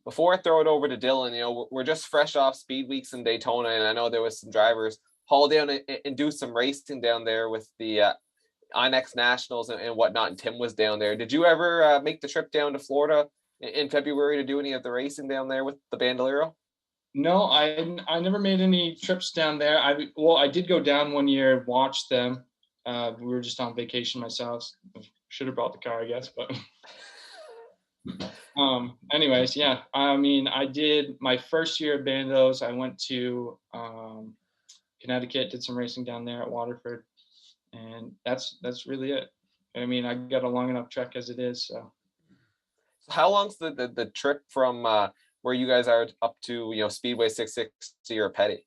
Before I throw it over to Dylan, we're just fresh off Speed Weeks in Daytona, and I know there was some drivers haul down and do some racing down there with the INEX Nationals and whatnot, and Tim was down there. Did you ever make the trip down to Florida in February to do any of the racing down there with the Bandolero? No, I never made any trips down there. I did go down one year and watch them. We were just on vacation myself. Should have brought the car, I guess, but anyways, yeah. I mean, I did my first year at Bandos. I went to Connecticut, did some racing down there at Waterford, and that's really it. I mean, I got a long enough trek as it is. So how long's the trip from where you guys are up to Speedway 660 or Petty?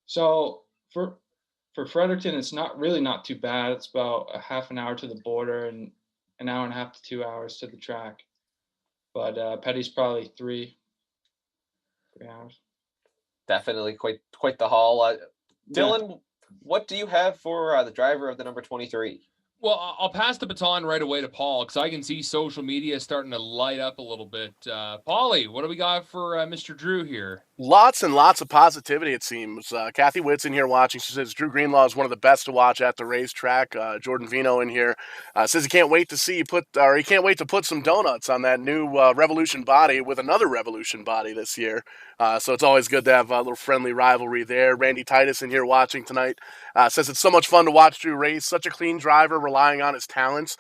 So for Fredericton, it's not too bad. It's about a half an hour to the border and an hour and a half to 2 hours to the track. But Petty's probably 3 hours. Definitely quite the haul. Dylan, what do you have for the driver of the number 23? Well, I'll pass the baton right away to Paul, because I can see social media starting to light up a little bit. Paulie, what do we got for Mr. Drew here? Lots and lots of positivity, it seems. Kathy Witt's in here watching. She says Drew Greenlaw is one of the best to watch at the racetrack. Jordan Vino in here says he can't wait to put some donuts on that new Revolution body with another Revolution body this year. So it's always good to have a little friendly rivalry there. Randy Titus in here watching tonight says it's so much fun to watch Drew race. Such a clean driver, relying on his talents.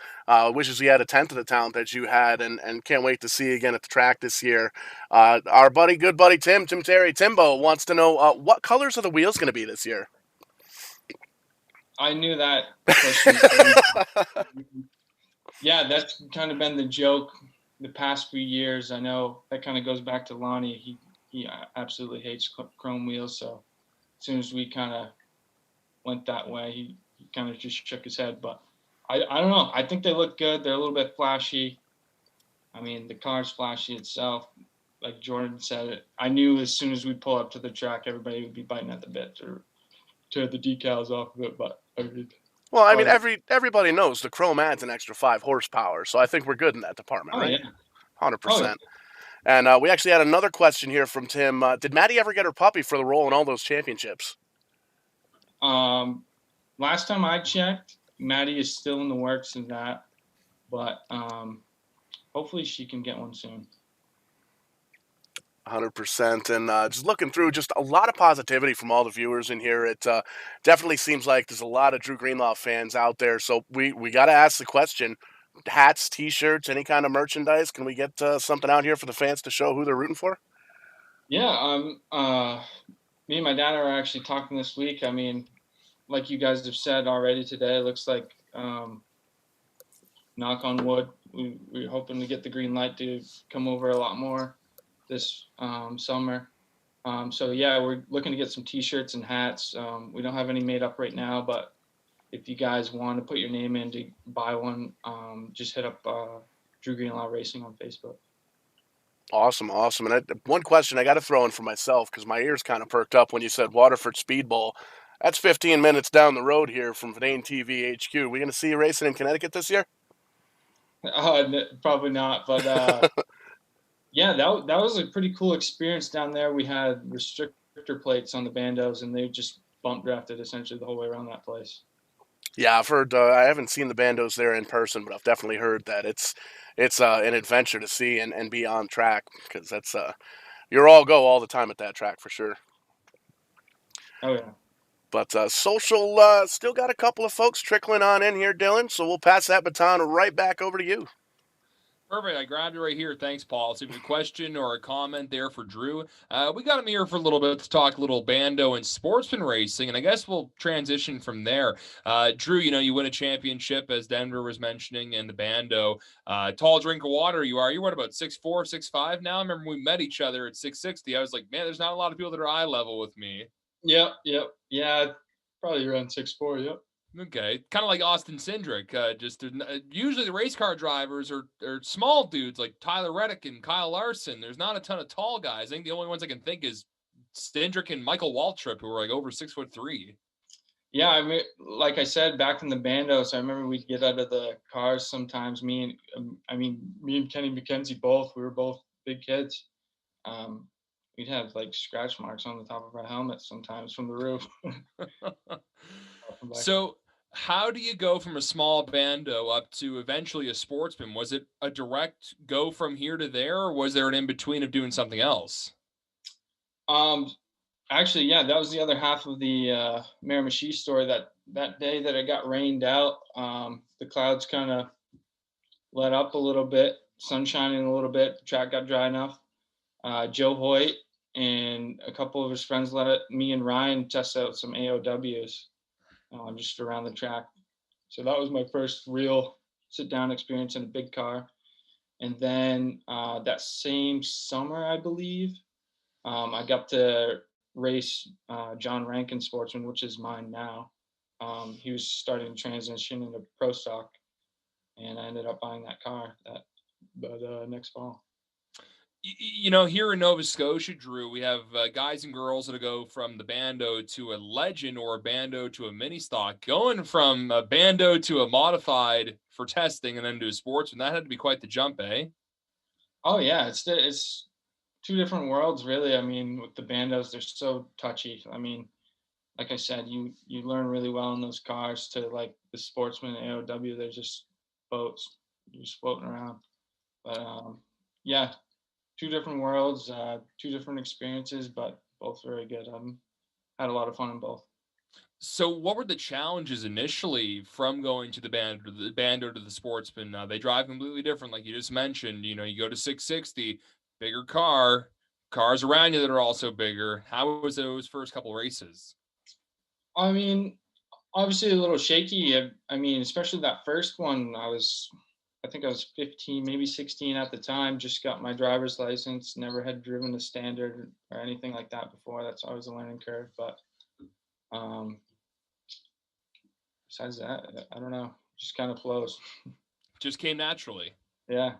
Wishes he had a tenth of the talent that you had, and can't wait to see you again at the track this year. Our good buddy Tim Terry Timbo wants to know what colors are the wheels going to be this year? I knew that question. Yeah, that's kind of been the joke the past few years. I know that kind of goes back to Lonnie. He absolutely hates chrome wheels. So as soon as we kind of went that way, he kind of just shook his head. But I don't know. I think they look good. They're a little bit flashy. I mean, the car's flashy itself. Like Jordan said, I knew as soon as we pull up to the track, everybody would be biting at the bit to tear the decals off of it. But well, I mean, everybody knows the chrome adds an extra 5 horsepower, so I think we're good in that department, right? Yeah. 100%. Oh, yeah. And we actually had another question here from Tim. Did Maddie ever get her puppy for the role in all those championships? Last time I checked, Maddie is still in the works in that, but hopefully she can get one soon. 100%. And just looking through, just a lot of positivity from all the viewers in here. It definitely seems like there's a lot of Drew Greenlaw fans out there. So we got to ask the question: hats, T-shirts, any kind of merchandise? Can we get something out here for the fans to show who they're rooting for? Yeah, me and my dad are actually talking this week. I mean, like you guys have said already today, it looks like, knock on wood, we're hoping to get the green light to come over a lot more this summer. So yeah, we're looking to get some T-shirts and hats. We don't have any made up right now, but if you guys want to put your name in to buy one, just hit up Drew Greenlaw Racing on Facebook. Awesome. And one question I got to throw in for myself, because my ears kind of perked up when you said Waterford Speed Bowl. That's 15 minutes down the road here from Vane TV HQ. We going to see you racing in Connecticut this year? Probably not, but yeah, that was a pretty cool experience down there. We had restrictor plates on the bandos, and they just bump drafted essentially the whole way around that place. Yeah, I've heard. I haven't seen the bandos there in person, but I've definitely heard that it's an adventure to see and be on track, because that's you're all go all the time at that track for sure. Oh yeah. But social still got a couple of folks trickling on in here, Dylan. So we'll pass that baton right back over to you. Perfect. I grabbed it right here. Thanks, Paul. So if you have a question or a comment there for Drew, we got him here for a little bit to talk a little bando and sportsman racing, and I guess we'll transition from there. Drew, you win a championship, as Denver was mentioning, in the bando. Tall drink of water you are. You're what, about 6'4", 6'5" now? I remember we met each other at 660. I was like, man, there's not a lot of people that are eye level with me. Yep. Yeah, probably around 6'4", yep. Okay, kind of like Austin Cindric. Usually the race car drivers are small dudes like Tyler Reddick and Kyle Larson. There's not a ton of tall guys. I think the only ones I can think is Cindric and Michael Waltrip, who are like over 6'3". Yeah, I mean, like I said, back in the bandos, I remember we'd get out of the cars sometimes. Me and Kenny McKenzie both. We were both big kids. We'd have like scratch marks on the top of our helmets sometimes from the roof. So how do you go from a small bando up to eventually a sportsman? Was it a direct go from here to there, or was there an in-between of doing something else? Actually, yeah, that was the other half of the Miramichi story. That day that it got rained out, the clouds kind of let up a little bit, sun shining a little bit, the track got dry enough. Joe Hoyt and a couple of his friends let me and Ryan test out some AOWs. Just around the track. So that was my first real sit-down experience in a big car. And then that same summer, I believe, I got to race John Rankin Sportsman, which is mine now. He was starting to transition into pro stock, and I ended up buying that car that next fall. Here in Nova Scotia, Drew, we have guys and girls that go from the bando to a legend or a bando to a mini stock. Going from a bando to a modified for testing and then to a sportsman, that had to be quite the jump, eh? Oh yeah, it's two different worlds, really. I mean, with the bandos, they're so touchy. I mean, like I said, you learn really well in those cars. To like the sportsman AOW, they're just boats, you're just floating around. But yeah. Two different worlds, two different experiences, but both very good. Had a lot of fun in both. So what were the challenges initially from going to the bando to the sportsman? They drive completely different, like you just mentioned. You go to 660, bigger cars around you that are also bigger. How was those first couple races? I mean, obviously a little shaky. I mean, especially that first one, I think I was 15, maybe 16 at the time, just got my driver's license, never had driven a standard or anything like that before. That's always a learning curve. But besides that, I don't know, just kind of flows. Just came naturally. Yeah,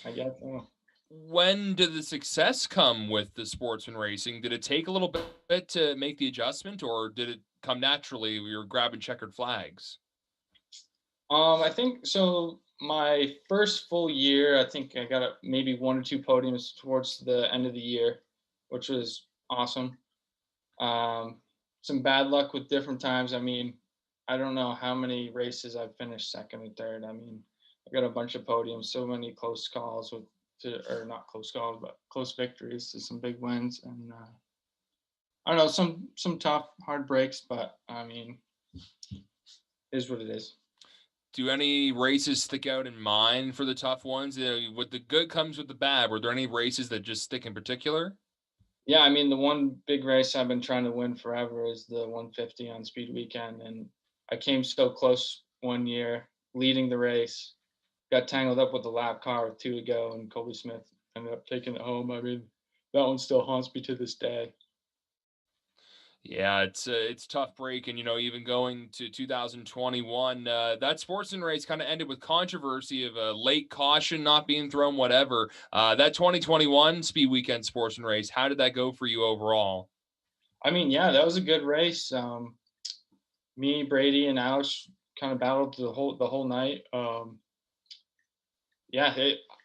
I guess so. When did the success come with the sportsman racing? Did it take a little bit to make the adjustment, or did it come naturally? You were grabbing checkered flags. I think so. My first full year, I think I got maybe one or two podiums towards the end of the year, which was awesome. Some bad luck with different times. I mean, I don't know how many races I've finished second and third. I mean, I got a bunch of podiums, so many close calls or not close calls, but close victories to some big wins. And I don't know, some tough, hard breaks, but I mean, it is what it is. Do any races stick out in mind for the tough ones? What the good comes with the bad. Were there any races that just stick in particular? Yeah, I mean, the one big race I've been trying to win forever is the 150 on Speed Weekend. And I came so close one year, leading the race, got tangled up with the lap car with 2 to go, and Colby Smith ended up taking it home. I mean, that one still haunts me to this day. Yeah, it's tough break, and even going to 2021, that sportsman race kind of ended with controversy of a late caution not being thrown, whatever. That 2021 Speed Weekend sportsman race, how did that go for you overall? I mean, yeah, that was a good race. me, Brady, and Alex kind of battled the whole night.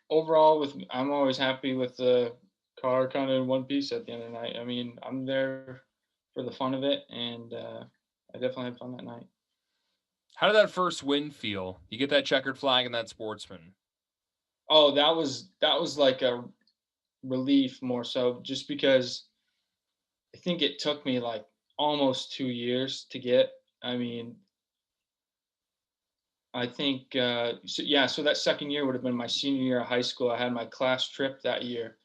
Overall, I'm always happy with the car kind of in one piece at the end of the night. I mean, I'm there for the fun of it, and I definitely had fun that night. How did that first win feel? You get that checkered flag and that Sportsman. Oh, that was like a relief more so, just because I think it took me like almost 2 years to get. I mean, I think so that second year would have been my senior year of high school. I had my class trip that year,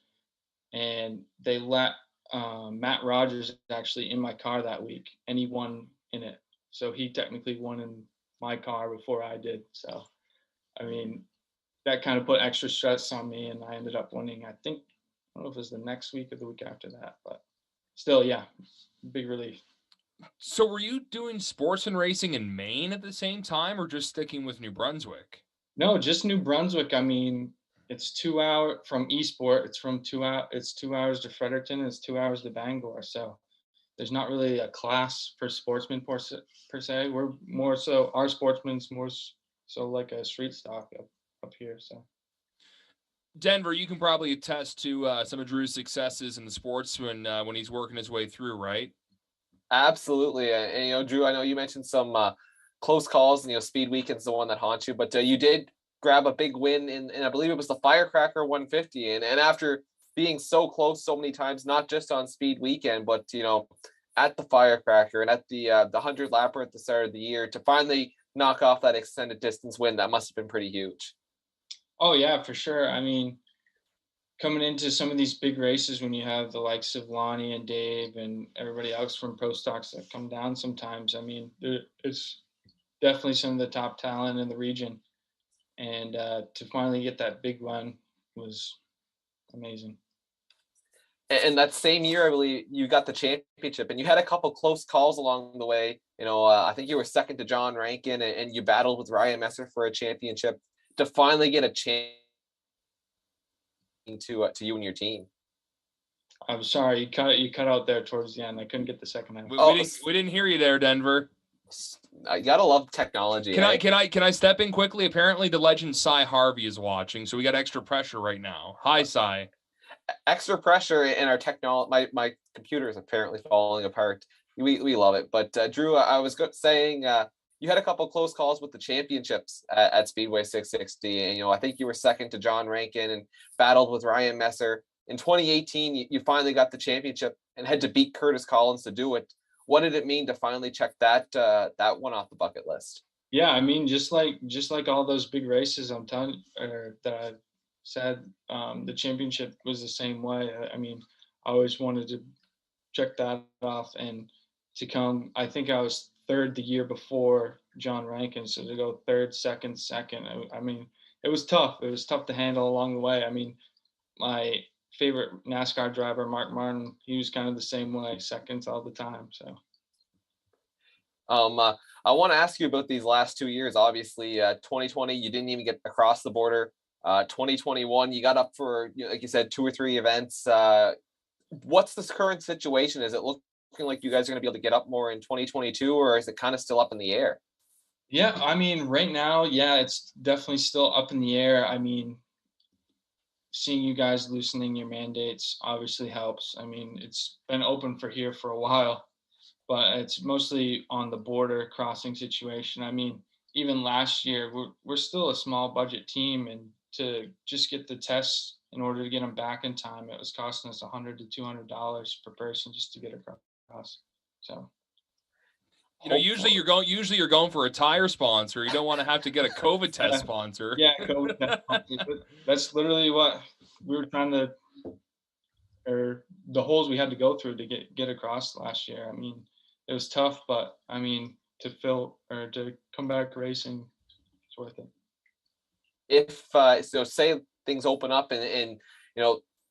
and they let Matt Rogers actually in my car that week, and he won in it. So he technically won in my car before I did. So, I mean, that kind of put extra stress on me, and I ended up winning. I think, I don't know if it was the next week or the week after that, but still, yeah, big relief. So were you doing Sportsman racing in Maine at the same time, or just sticking with New Brunswick? No, just New Brunswick. I mean, it's 2 hours from Eastport. It's 2 hours to Fredericton. And it's 2 hours to Bangor. So there's not really a class for sportsmen per se. We're more so, our sportsman's more so like a street stock up here. So Denver, you can probably attest to some of Drew's successes in the Sportsman when he's working his way through, right? Absolutely. And, Drew, I know you mentioned some close calls, and, Speed Weekend's the one that haunts you, but you did grab a big win in I believe it was the Firecracker 150. And after being so close so many times, not just on Speed Weekend, but, at the Firecracker and at the 100 lapper at the start of the year, to finally knock off that extended distance win, that must have been pretty huge. Oh, yeah, for sure. I mean, coming into some of these big races when you have the likes of Lonnie and Dave and everybody else from Pro Stocks that come down sometimes, I mean, it's definitely some of the top talent in the region. And to finally get that big run was amazing. And that same year, I believe you got the championship, and you had a couple close calls along the way. I think you were second to John Rankin, and you battled with Ryan Messer for a championship to finally get a chance to you and your team. I'm sorry, you cut out there towards the end. I couldn't get the second half. We didn't hear you there, Denver. I gotta love technology. Can I step in quickly? Apparently, the legend Cy Harvey is watching, so we got extra pressure right now. Hi, Cy. Extra pressure in our technology. My computer is apparently falling apart. We love it. But Drew, I was saying you had a couple close calls with the championships at Speedway 660, and I think you were second to John Rankin and battled with Ryan Messer. In 2018, you finally got the championship and had to beat Curtis Collins to do it. What did it mean to finally check that one off the bucket list? Yeah, I mean, just like all those big races that I said, the championship was the same way. I mean, I always wanted to check that off, and to come, I think I was third the year before John Rankin, so to go third, second. I mean, it was tough. It was tough to handle along the way. I mean, my favorite NASCAR driver, Mark Martin, he was kind of the same way, seconds all the time. So, I want to ask you about these last 2 years. Obviously, 2020, you didn't even get across the border. 2021, you got up for, like you said, 2 or 3 events. What's this current situation? Is it looking like you guys are going to be able to get up more in 2022, or is it kind of still up in the air? Yeah, I mean, right now, yeah, it's definitely still up in the air. I mean, seeing you guys loosening your mandates obviously helps. I mean, it's been open for a while, but it's mostly on the border crossing situation. I mean, even last year, we're still a small budget team, and to just get the tests in order to get them back in time, it was costing us $100 to $200 per person just to get across. So, usually you're going for a tire sponsor. You don't want to have to get a COVID test sponsor. Yeah, COVID test sponsor. That's literally what we were trying to, or the holes we had to go through to get across last year. I mean, it was tough, but I mean, to come back racing, it's worth it. If say things open up and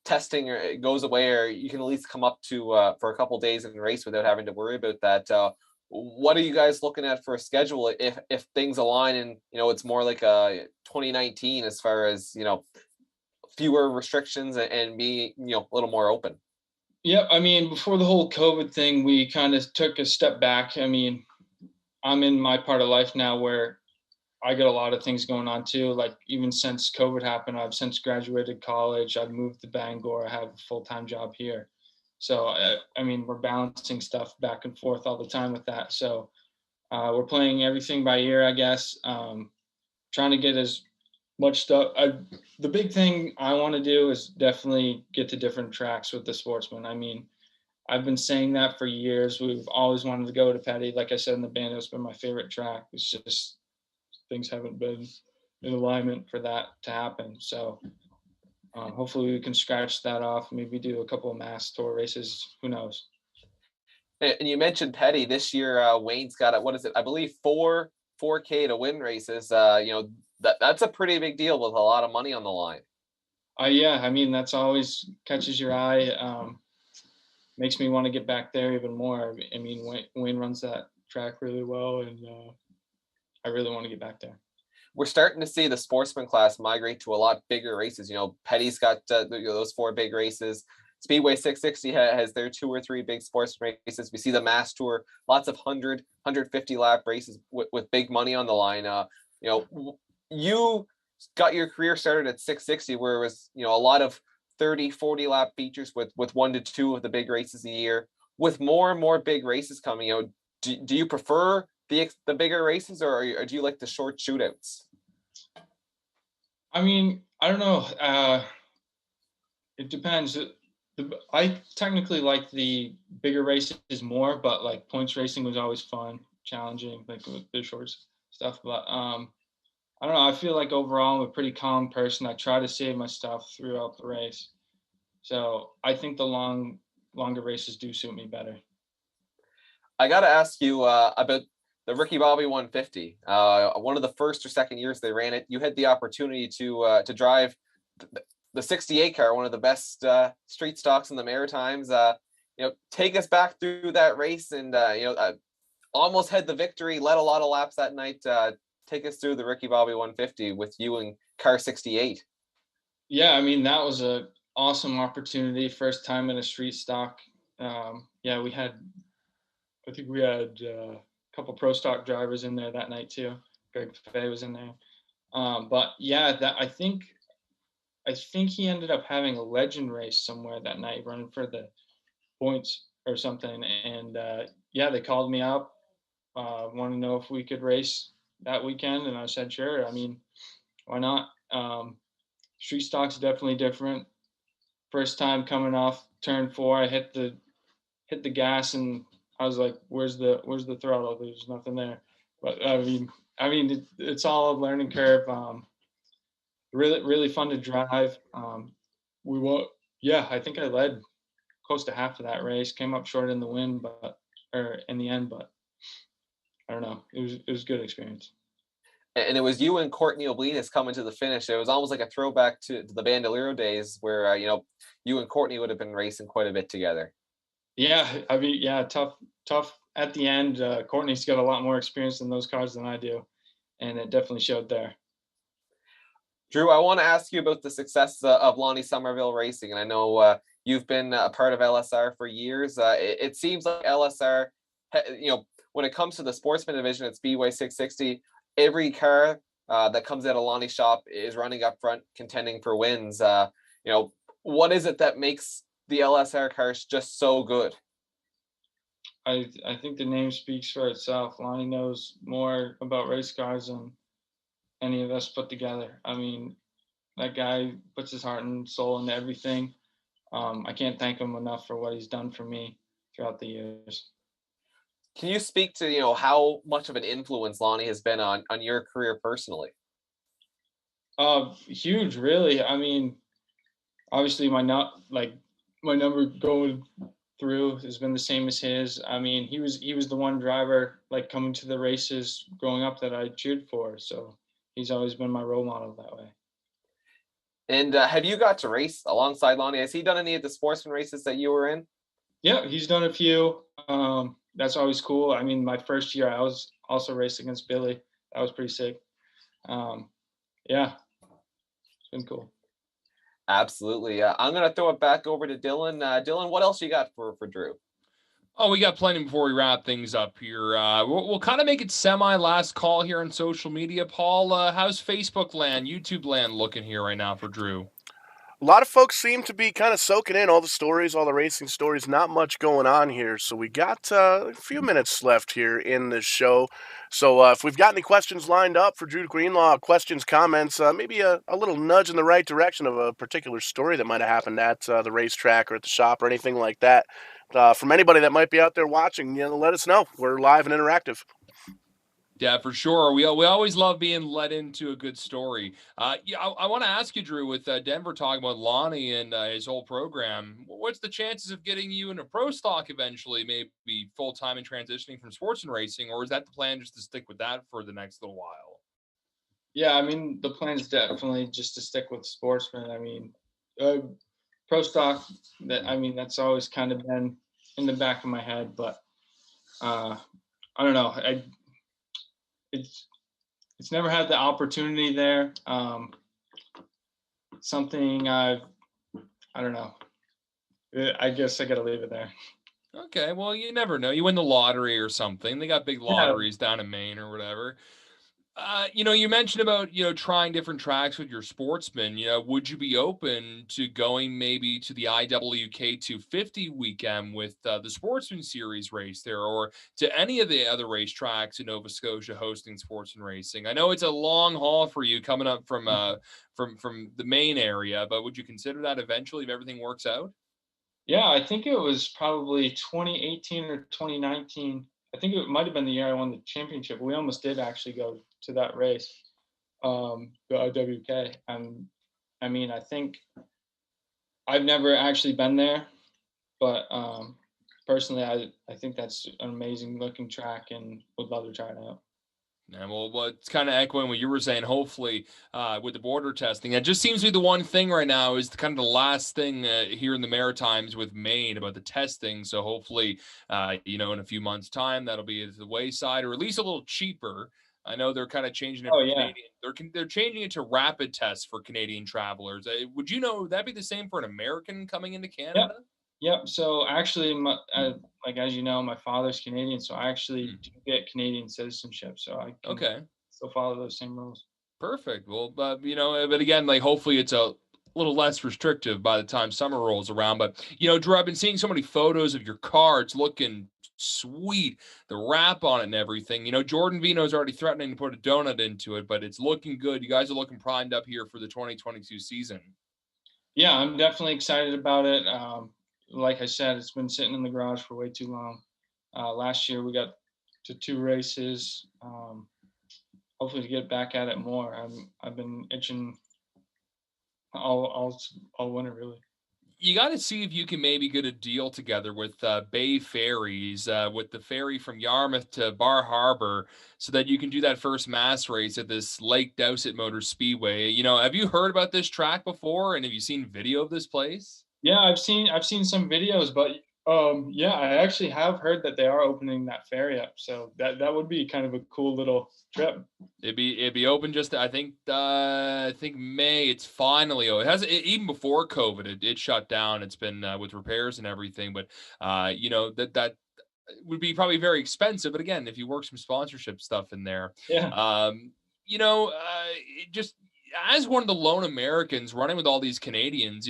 testing goes away, or you can at least come up to for a couple days and race without having to worry about that. What are you guys looking at for a schedule if things align and it's more like a 2019 as far as fewer restrictions and be a little more open? Yeah, I mean, before the whole COVID thing, we kind of took a step back. I mean, I'm in my part of life now where I got a lot of things going on too. Like even since COVID happened, I've since graduated college. I've moved to Bangor. I have a full-time job here. So, I mean, we're balancing stuff back and forth all the time with that. So we're playing everything by ear, I guess. Trying to get as much stuff. The big thing I want to do is definitely get to different tracks with the Sportsman. I mean, I've been saying that for years. We've always wanted to go to Petty. Like I said in the band, it's been my favorite track. It's just things haven't been in alignment for that to happen. So hopefully we can scratch that off. Maybe do a couple of mass tour races. Who knows? And you mentioned Petty this year. Wayne's got what is it? I believe 4K to win races. That's a pretty big deal with a lot of money on the line. Yeah, I mean that's always catches your eye. Makes me want to get back there even more. I mean, Wayne runs that track really well, and I really want to get back there. We're starting to see the Sportsman class migrate to a lot bigger races. Petty's got those 4 big races. Speedway 660 has their 2 or 3 big Sportsman races. We see the Mass Tour, lots of 100, 150 lap races with big money on the line. You got your career started at 660, where it was a lot of 30, 40 lap features with 1 to 2 of the big races a year. With more and more big races coming out, do you prefer the bigger races, or do you like the short shootouts? I mean, I don't know. It depends. I technically like the bigger races more, but like points racing was always fun, challenging, like with the short stuff. But I don't know. I feel like overall I'm a pretty calm person. I try to save my stuff throughout the race. So I think the longer races do suit me better. I got to ask you about the Ricky Bobby 150. One of the first or second years they ran it, you had the opportunity to drive the 68 car, one of the best street stocks in the Maritimes. Take us back through that race, and almost had the victory, led a lot of laps that night. Take us through the Ricky Bobby 150 with you and car 68. Yeah, I mean, that was an awesome opportunity. First time in a street stock. Yeah, I think we had a couple pro stock drivers in there that night too. Greg Fay was in there. But yeah, I think he ended up having a legend race somewhere that night, running for the points or something. And yeah, they called me up, wanted to know if we could race that weekend, and I said sure. I mean, why not? Street stock's definitely different. First time coming off turn 4, I hit the gas, and I was like, "Where's the throttle?" There's nothing there. But I mean, it's all a learning curve. Really fun to drive. I think I led close to half of that race. Came up short in the end, but I don't know. It was a good experience. And it was you and Courtney Oblinus coming to the finish. It was almost like a throwback to the Bandolero days, where you and Courtney would have been racing quite a bit together. Yeah, I mean, yeah, tough at the end. Courtney's got a lot more experience in those cars than I do, and it definitely showed there. Drew, I want to ask you about the success of Lonnie Somerville Racing, and I know you've been a part of LSR for years. It seems like LSR, when it comes to the Sportsman division at Speedway 660, every car that comes out of Lonnie's shop is running up front, contending for wins. What is it that makes the LSR cars just so good? I think the name speaks for itself. Lonnie knows more about race cars than any of us put together. I mean, that guy puts his heart and soul into everything. I can't thank him enough for what he's done for me throughout the years. Can you speak to how much of an influence Lonnie has been on your career personally? Huge, really. I mean, obviously my number going through has been the same as his. I mean, he was the one driver like coming to the races growing up that I cheered for. So he's always been my role model that way. And have you got to race alongside Lonnie? Has he done any of the Sportsman races that you were in? Yeah, he's done a few. That's always cool. I mean, my first year I was also racing against Billy. That was pretty sick. Yeah, it's been cool. Absolutely. I'm going to throw it back over to Dylan. Dylan, what else you got for Drew? Oh, we got plenty before we wrap things up here. We'll kind of make it semi-last call here on social media. Paul, how's Facebook land, YouTube land looking here right now for Drew? A lot of folks seem to be kind of soaking in all the stories, all the racing stories. Not much going on here. So we got a few minutes left here in this show. So if we've got any questions lined up for Drew Greenlaw, questions, comments, maybe a little nudge in the right direction of a particular story that might have happened at the racetrack or at the shop or anything like that, from anybody that might be out there watching, let us know. We're live and interactive. Yeah, for sure. We always love being led into a good story. Yeah, I want to ask you, Drew, with Denver talking about Lonnie and his whole program, what's the chances of getting you into pro stock eventually, maybe full time and transitioning from sports and racing, or is that the plan just to stick with that for the next little while? Yeah, I mean, the plan is definitely just to stick with sportsman. I mean, pro stock, that's always kind of been in the back of my head, but I don't know. It's never had the opportunity there. Something I don't know. I guess I got to leave it there. Okay, well, you never know. You win the lottery or something. They got big lotteries down in Maine or whatever. You mentioned about, trying different tracks with your sportsman. Would you be open to going maybe to the IWK 250 weekend with the Sportsman Series race there, or to any of the other racetracks in Nova Scotia hosting sportsman racing? I know it's a long haul for you coming up from the Maine area, but would you consider that eventually if everything works out? Yeah, I think it was probably 2018 or 2019. I think it might have been the year I won the championship. We almost did actually go to that race, the IWK. I think I've never actually been there, but personally, I think that's an amazing looking track and would love to try it out. Yeah, well, it's kind of echoing what you were saying. Hopefully, with the border testing, it just seems to be the one thing right now is kind of the last thing here in the Maritimes with Maine about the testing. So hopefully, in a few months' time, that'll be at the wayside or at least a little cheaper. I know they're kind of changing it for Canadian. They're changing it to rapid tests for Canadian travelers. Would that'd be the same for an American coming into Canada? Yep. So actually, as you know, my father's Canadian, so I actually do get Canadian citizenship. So I can still follow those same rules. Perfect. Well, but again, hopefully it's a little less restrictive by the time summer rolls around. But Drew, I've been seeing so many photos of your car. It's looking sweet, the wrap on it and everything. Jordan Vino's already threatening to put a donut into it, but it's looking good. You guys are looking primed up here for the 2022 season. Yeah, I'm definitely excited about it. Like I said, it's been sitting in the garage for way too long. Last year we got to 2 races. Hopefully to get back at it more. I've been itching all winter really. You got to see if you can maybe get a deal together with Bay Ferries, with the ferry from Yarmouth to Bar Harbor, so that you can do that first mass race at this Lake Dowsett Motor Speedway. Have you heard about this track before, and have you seen video of this place? Yeah, I've seen some videos, but I actually have heard that they are opening that ferry up. So that would be kind of a cool little trip. It'd be open just I think May. It's finally even before COVID it shut down. It's been with repairs and everything, but that would be probably very expensive. But again, if you work some sponsorship stuff in there, just as one of the lone Americans running with all these Canadians,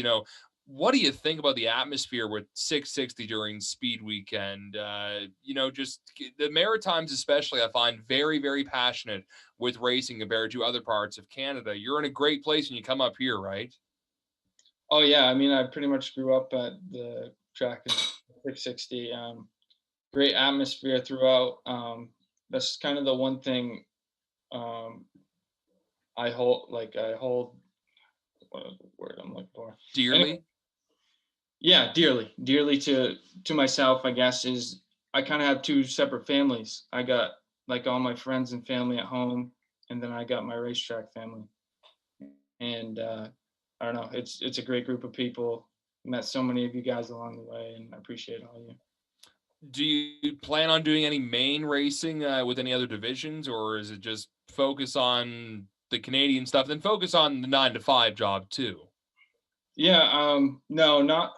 what do you think about the atmosphere with 660 during Speed Weekend? Just the Maritimes especially, I find very, very passionate with racing compared to other parts of Canada. You're in a great place when you come up here, right? Oh, yeah. I mean, I pretty much grew up at the track in 660. Great atmosphere throughout. That's kind of the one thing I hold, what is the word I'm looking for? Dearly? Anyway, yeah, dearly to myself, I guess, is I kind of have 2 separate families. I got all my friends and family at home, and then I got my racetrack family. And I don't know, it's a great group of people. Met so many of you guys along the way, and I appreciate all of you. Do you plan on doing any main racing with any other divisions, or is it just focus on the Canadian stuff, then focus on the 9 to 5 job too? Yeah, no, not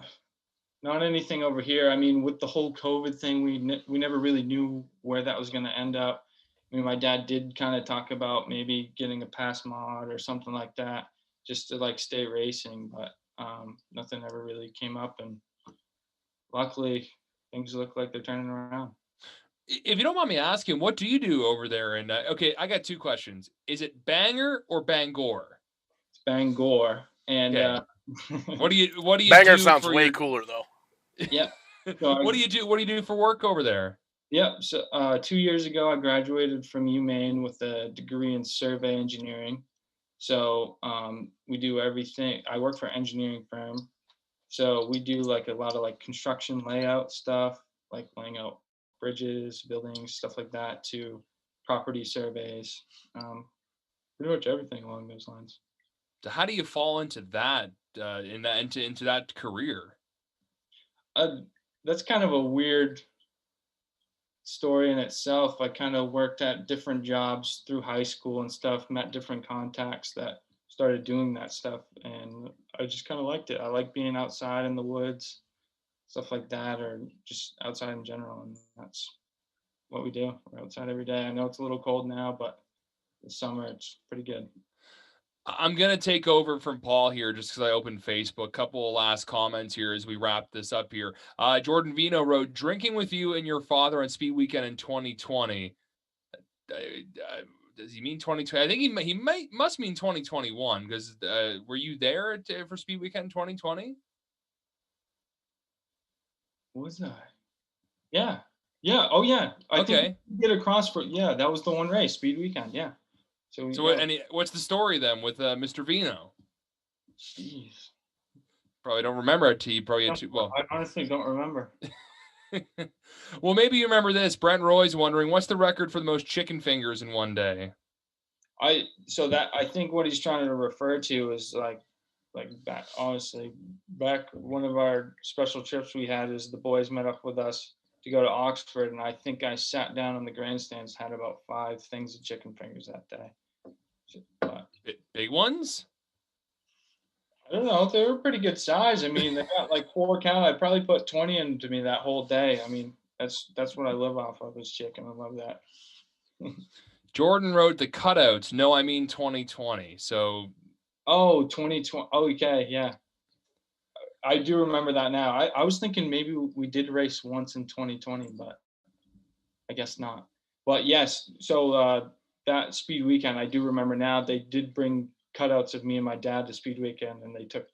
Not anything over here. I mean, with the whole COVID thing, we never really knew where that was going to end up. I mean, my dad did kind of talk about maybe getting a pass mod or something like that, just to like stay racing, but nothing ever really came up. And luckily, things look like they're turning around. If you don't mind me asking, what do you do over there? And okay, I got two questions. Is it Bangor or Bangor? It's Bangor, and Okay. What do you Bangor do sounds for way your, cooler though. yeah. So What do you do? What do you do for work over there? Yep. So 2 years ago, I graduated from UMaine with a degree in survey engineering. So we do everything. I work for an engineering firm. So we do like a lot of like construction layout stuff, like laying out bridges, buildings, stuff like that, to property surveys. Pretty much everything along those lines. So how do you fall into that into that career? That's kind of a weird story in itself. I kind of worked at different jobs through high school and stuff, met different contacts that started doing that stuff, and I just kind of liked it. I like being outside in the woods, stuff like that, or just outside in general, and that's what we do. We're outside every day. I know it's a little cold now, but this summer it's pretty good. I'm going to take over from Paul here just because I opened Facebook. Couple of last comments here as we wrap this up here. Jordan Vino wrote, drinking with you and your father on Speed Weekend in 2020. Does he mean 2020? I think he must mean 2021 because were you there for Speed Weekend 2020? What was that? Yeah. Yeah. Oh, yeah. I think we did across for, yeah, that was the one race, Speed Weekend. Yeah. So what's the story then with Mr. Vino? Jeez. Probably don't remember it. Probably well. I honestly don't remember. Well, maybe you remember this. Brent Roy's wondering what's the record for the most chicken fingers in one day. I think what he's trying to refer to is like back, honestly, back one of our special trips we had is the boys met up with us to go to Oxford, and I think I sat down on the grandstands, had about 5 things of chicken fingers that day. But, big ones? I don't know. They were pretty good size. I mean, they got like 4 count. I probably put 20 into me that whole day. I mean, that's what I live off of is chicken. I love that. Jordan wrote the cutouts. No, I mean 2020. So. Oh, 2020. Oh, okay. Yeah. I do remember that now. I was thinking maybe we did race once in 2020, but I guess not. But yes, so that Speed Weekend, I do remember now, they did bring cutouts of me and my dad to Speed Weekend, and they took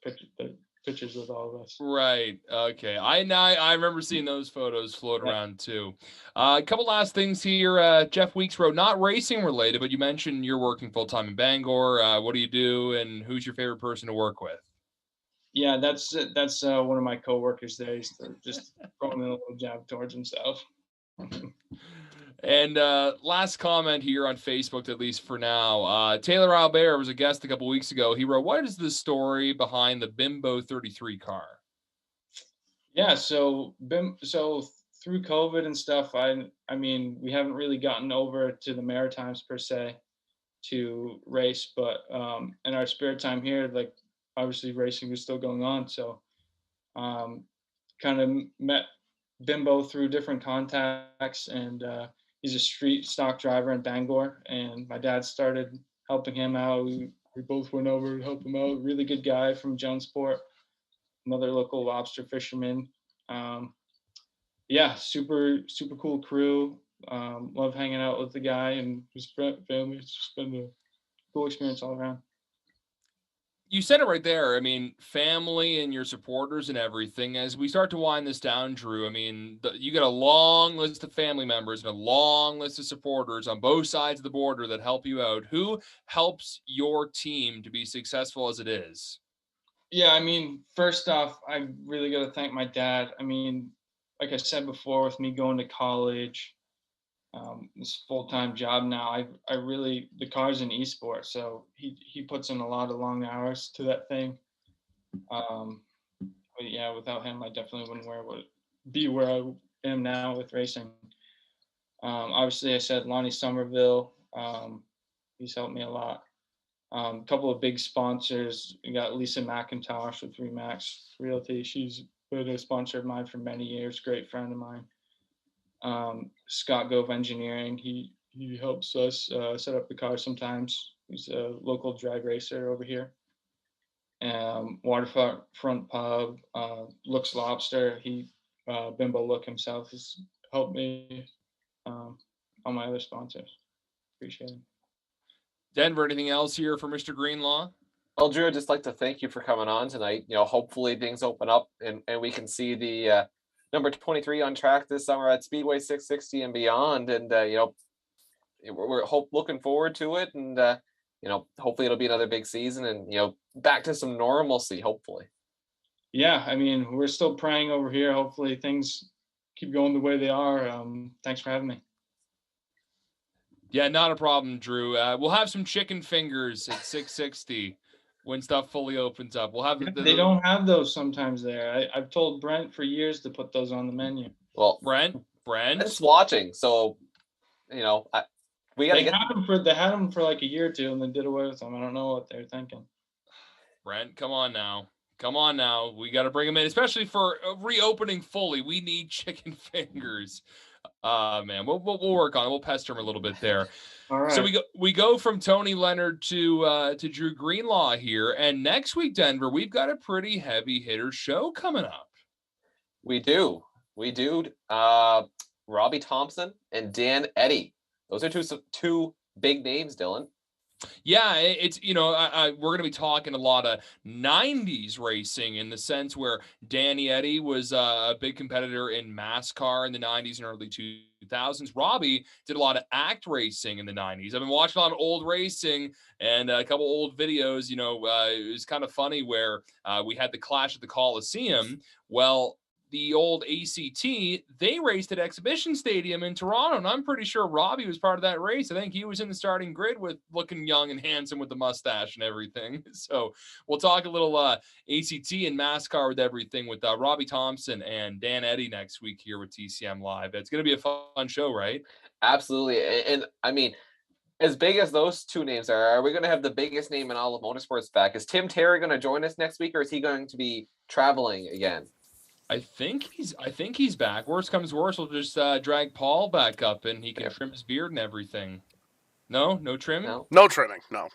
pictures with all of us. Right. Okay. I remember seeing those photos float around too. A couple last things here. Jeff Weeks wrote, not racing related, but you mentioned you're working full time in Bangor. What do you do, and who's your favorite person to work with? Yeah, that's one of my coworkers there. He's just throwing a little jab towards himself. And last comment here on Facebook, at least for now. Taylor Albert was a guest a couple weeks ago. He wrote, what is the story behind the Bimbo 33 car? Yeah, so through COVID and stuff, I mean, we haven't really gotten over to the Maritimes per se to race, but in our spare time here, like obviously racing is still going on. So kind of met Bimbo through different contacts, and he's a street stock driver in Bangor, and my dad started helping him out. We both went over to help him out. Really good guy from Jonesport, another local lobster fisherman. Yeah, super cool crew. Love hanging out with the guy and his family. It's just been a cool experience all around. You said it right there. I mean, family and your supporters and everything. As we start to wind this down, Drew, I mean, you got a long list of family members and a long list of supporters on both sides of the border that help you out. Who helps your team to be successful as it is? Yeah, I mean, first off, I really got to thank my dad. I mean, like I said before, with me going to college, this full-time job now, I really, the car's an esport, so he puts in a lot of long hours to that thing. But yeah, without him, I definitely wouldn't be where I am now with racing. Obviously, I said Lonnie Somerville. He's helped me a lot. A couple of big sponsors. We got Lisa McIntosh with Remax Realty. She's been a sponsor of mine for many years, great friend of mine. Scott Gove Engineering, he helps us set up the car sometimes. He's a local drag racer over here. Waterfront Pub, Looks Lobster, Bimbo Look himself has helped me, all my other sponsors. Appreciate it. Denver, anything else here for Mr. Greenlaw? Well, Drew, I'd just like to thank you for coming on tonight. Hopefully things open up and we can see the number 23 on track this summer at Speedway 660 and beyond. And, we're looking forward to it. And, hopefully it'll be another big season and, back to some normalcy, hopefully. Yeah, I mean, we're still praying over here. Hopefully things keep going the way they are. Thanks for having me. Yeah, not a problem, Drew. We'll have some chicken fingers at 660 when stuff fully opens up. We'll have They don't have those sometimes there. I've told Brent for years to put those on the menu. Well, Brent's watching, so we got to get them they had them for like a year or two and then did away with them. I don't know what they're thinking. Brent, come on now. We got to bring them in, especially for reopening fully. We need chicken fingers. Man, we'll work on it. We'll pester him a little bit there. All right. So we go from Tony Leonard to Drew Greenlaw here, and next week, Denver, we've got a pretty heavy hitter show coming up. We do. Robbie Thompson and Dan Eddy. Those are two big names, Dylan. Yeah, it's we're going to be talking a lot of 90s racing in the sense where Danny Eddy was a big competitor in NASCAR in the 90s and early 2000s. Robbie did a lot of act racing in the 90s. I've been watching a lot of old racing and a couple old videos. It was kind of funny where we had the clash at the Coliseum. Well, the old ACT, they raced at Exhibition Stadium in Toronto, and I'm pretty sure Robbie was part of that race. I think he was in the starting grid with looking young and handsome with the mustache and everything. So we'll talk a little ACT and NASCAR with everything with Robbie Thompson and Dan Eddy next week here with TCM Live. It's going to be a fun show, right? Absolutely. And I mean, as big as those two names are we going to have the biggest name in all of motorsports back? Is Tim Terry going to join us next week, or is he going to be traveling again? I think he's back. Worst comes worst, we'll just drag Paul back up and he can trim his beard and everything. No trimming? No trimming, no.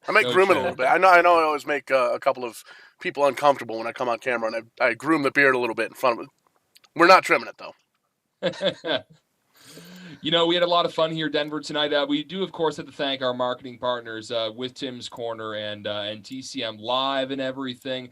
I might groom it a little bit. I know I always make a couple of people uncomfortable when I come on camera, and I groom the beard a little bit in front of it. We're not trimming it, though. We had a lot of fun here, Denver, tonight. We do, of course, have to thank our marketing partners with Tim's Corner and TCM Live and everything.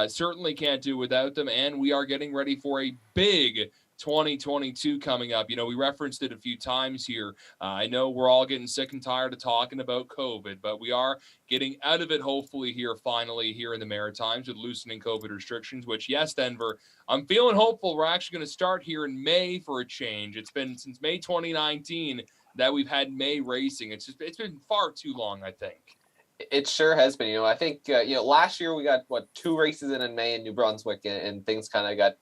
Certainly can't do without them, and we are getting ready for a big 2022 coming up. We referenced it a few times here. I know we're all getting sick and tired of talking about COVID, but we are getting out of it, hopefully, finally here in the Maritimes with loosening COVID restrictions, which, yes, Denver, I'm feeling hopeful. We're actually going to start here in May for a change. It's been since May 2019 that we've had May racing. It's been far too long, I think. It sure has been. I think, last year we got, 2 races in May in New Brunswick, and things kind of got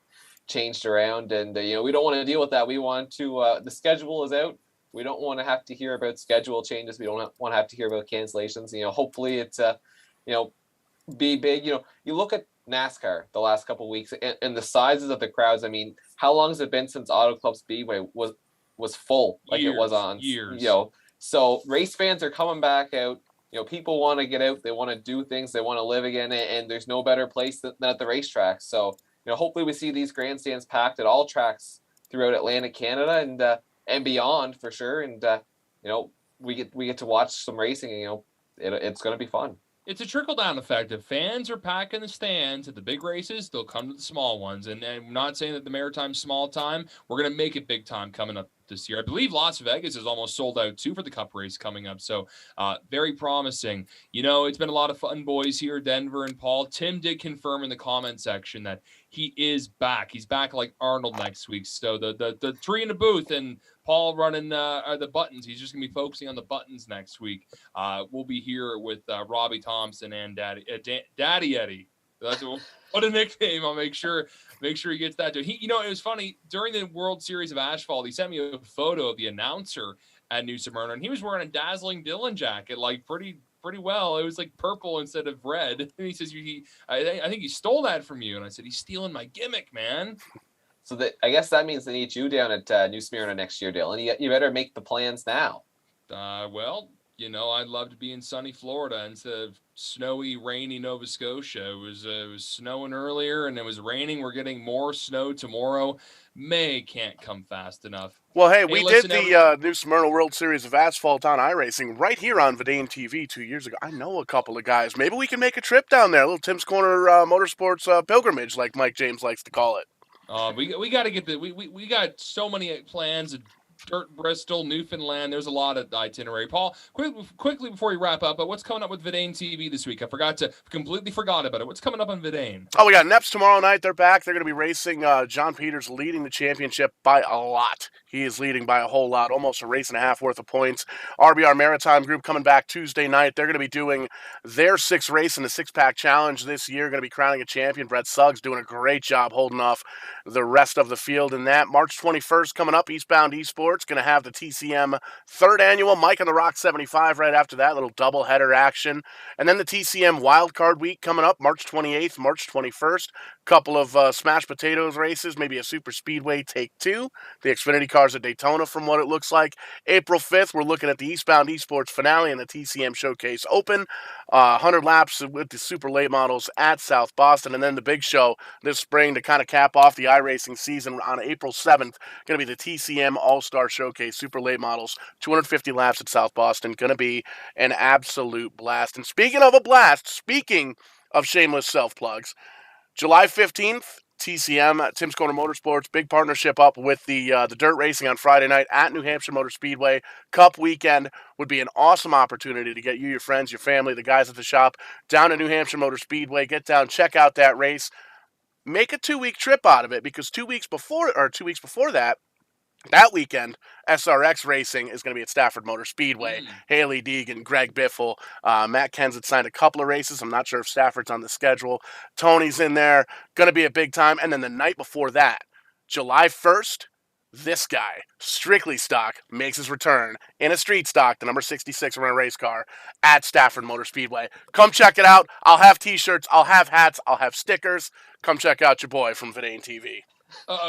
changed around, and we don't want to deal with that. We want to the schedule is out. We don't want to have to hear about schedule changes. We don't want to have to hear about cancellations. Hopefully it's be big. You look at NASCAR the last couple of weeks and the sizes of the crowds. I mean, how long has it been since Auto Club Speedway was full like it was on years? So race fans are coming back out. People want to get out. They want to do things. They want to live again, and there's no better place than at the racetrack. So hopefully we see these grandstands packed at all tracks throughout Atlantic Canada and beyond for sure. And we get to watch some racing. It's going to be fun. It's a trickle-down effect. If fans are packing the stands at the big races, they'll come to the small ones. And I'm not saying that the Maritime's small time. We're going to make it big time coming up this year. I believe Las Vegas is almost sold out, too, for the Cup race coming up. So very promising. It's been a lot of fun, boys, here, Denver and Paul. Tim did confirm in the comment section that he is back. He's back like Arnold next week. So the three in the booth and Paul running the buttons. He's just going to be focusing on the buttons next week. We'll be here with Robbie Thompson and Daddy Eddy. What a nickname. I'll make sure he gets that too. It was funny during the World Series of Asphalt. He sent me a photo of the announcer at New Smyrna, and he was wearing a dazzling Dylan jacket, like pretty pretty well. It was like purple instead of red. And he says, I think he stole that from you. And I said, he's stealing my gimmick, man. So I guess that means they need you down at New Smyrna next year, Dylan. You better make the plans now. Well, I'd love to be in sunny Florida instead of snowy, rainy Nova Scotia. It was snowing earlier and it was raining. We're getting more snow tomorrow. May can't come fast enough. Well, hey, we did the New Smyrna World Series of Asphalt on iRacing right here on Vidane TV 2 years ago. I know a couple of guys. Maybe we can make a trip down there, a little Tim's Corner Motorsports pilgrimage, like Mike James likes to call it. We got to get we got so many plans. Dirt Bristol, Newfoundland. There's a lot of itinerary. Paul, quickly before we wrap up, but what's coming up with Vidane TV this week? Completely forgot about it. What's coming up on Vidane? Oh, we got Neps tomorrow night. They're back. They're going to be racing. John Peters leading the championship by a lot. He is leading by a whole lot, almost a race and a half worth of points. RBR Maritime Group coming back Tuesday night. They're going to be doing their 6th race in the 6-pack challenge this year. Going to be crowning a champion. Brett Suggs doing a great job holding off the rest of the field in that. March 21st coming up, Eastbound Esports. Going to have the TCM 3rd annual Mike on the Rock 75 right after that, little doubleheader action. And then the TCM Wildcard Week coming up, March 28th, March 21st. Couple of smashed potatoes races, maybe a super speedway take 2. The Xfinity cars at Daytona from what it looks like. April 5th, we're looking at the Eastbound Esports finale and the TCM Showcase Open. 100 laps with the super late models at South Boston. And then the big show this spring to kind of cap off the iRacing season on April 7th. Going to be the TCM All-Star Showcase Super Late Models. 250 laps at South Boston. Going to be an absolute blast. And speaking of a blast, speaking of shameless self-plugs, July 15th, TCM, Tim's Corner Motorsports, big partnership up with the dirt racing on Friday night at New Hampshire Motor Speedway. Cup weekend would be an awesome opportunity to get you, your friends, your family, the guys at the shop down to New Hampshire Motor Speedway. Get down, check out that race. Make a 2-week trip out of it because 2 weeks before that weekend, SRX Racing is going to be at Stafford Motor Speedway. Haley Deegan, Greg Biffle, Matt Kenseth signed a couple of races. I'm not sure if Stafford's on the schedule. Tony's in there. Going to be a big time. And then the night before that, July 1st, this guy, Strictly Stock, makes his return in a street stock, the number 66 around a race car, at Stafford Motor Speedway. Come check it out. I'll have T-shirts. I'll have hats. I'll have stickers. Come check out your boy from Vidane TV.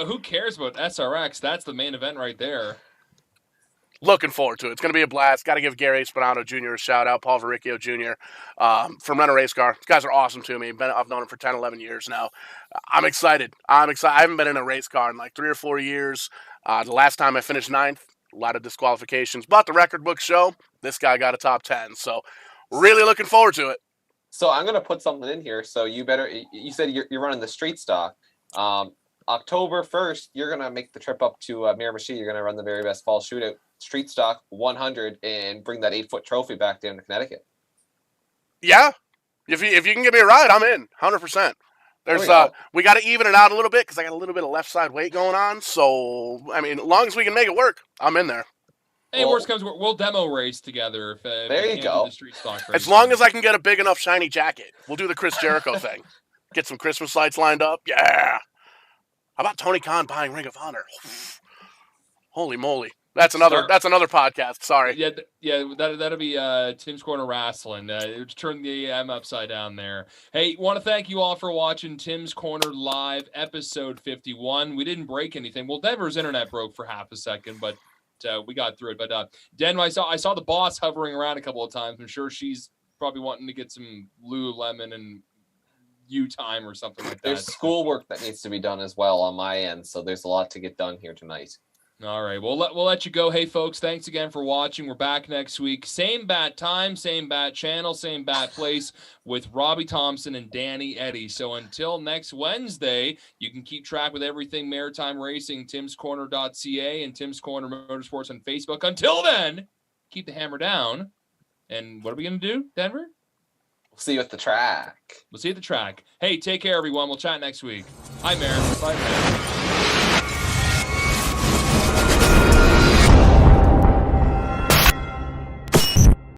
Who cares about SRX? That's the main event right there. Looking forward to it. It's going to be a blast. Got to give Gary Spinato Jr. a shout-out, Paul Verricchio Jr. From Rental Race Car. These guys are awesome to me. I've known them for 10, 11 years now. I'm excited. I haven't been in a race car in like 3 or 4 years. The last time I finished 9th, a lot of disqualifications. But the record books show this guy got a top 10. So really looking forward to it. So I'm going to put something in here. So you said you're running the street stock. October 1st, you're going to make the trip up to Miramichi. You're going to run the Very Best Fall Shootout Street Stock 100 and bring that 8-foot trophy back down to Connecticut. Yeah. If you can give me a ride, I'm in 100%. We got to even it out a little bit because I got a little bit of left side weight going on. So, I mean, as long as we can make it work, I'm in there. Hey, worst comes, we'll demo race together. There you go. The street stock race. As long as I can get a big enough shiny jacket, we'll do the Chris Jericho thing. Get some Christmas lights lined up. Yeah. How about Tony Khan buying Ring of Honor? Holy moly. That's another podcast. Sorry. Yeah, that'll be Tim's Corner Wrestling. Turn the AM upside down there. Hey, want to thank you all for watching Tim's Corner Live, episode 51. We didn't break anything. Well, Denver's internet broke for half a second, but we got through it. But Den, I saw the boss hovering around a couple of times. I'm sure she's probably wanting to get some Lululemon and time or something like that. There's schoolwork that needs to be done as well on my end, so there's a lot to get done here tonight. All right, we'll let you go. Hey, folks, thanks again for watching. We're back next week. Same bat time, same bat channel, same bat place with Robbie Thompson and Danny Eddy. So until next Wednesday, you can keep track with everything Maritime Racing, timscorner.ca and Tim's Corner Motorsports on Facebook. Until then, keep the hammer down. And what are we going to do, Denver? We'll see you at the track. We'll see you at the track. Hey, take care, everyone. We'll chat next week. Hi, Mary. Bye, Mary.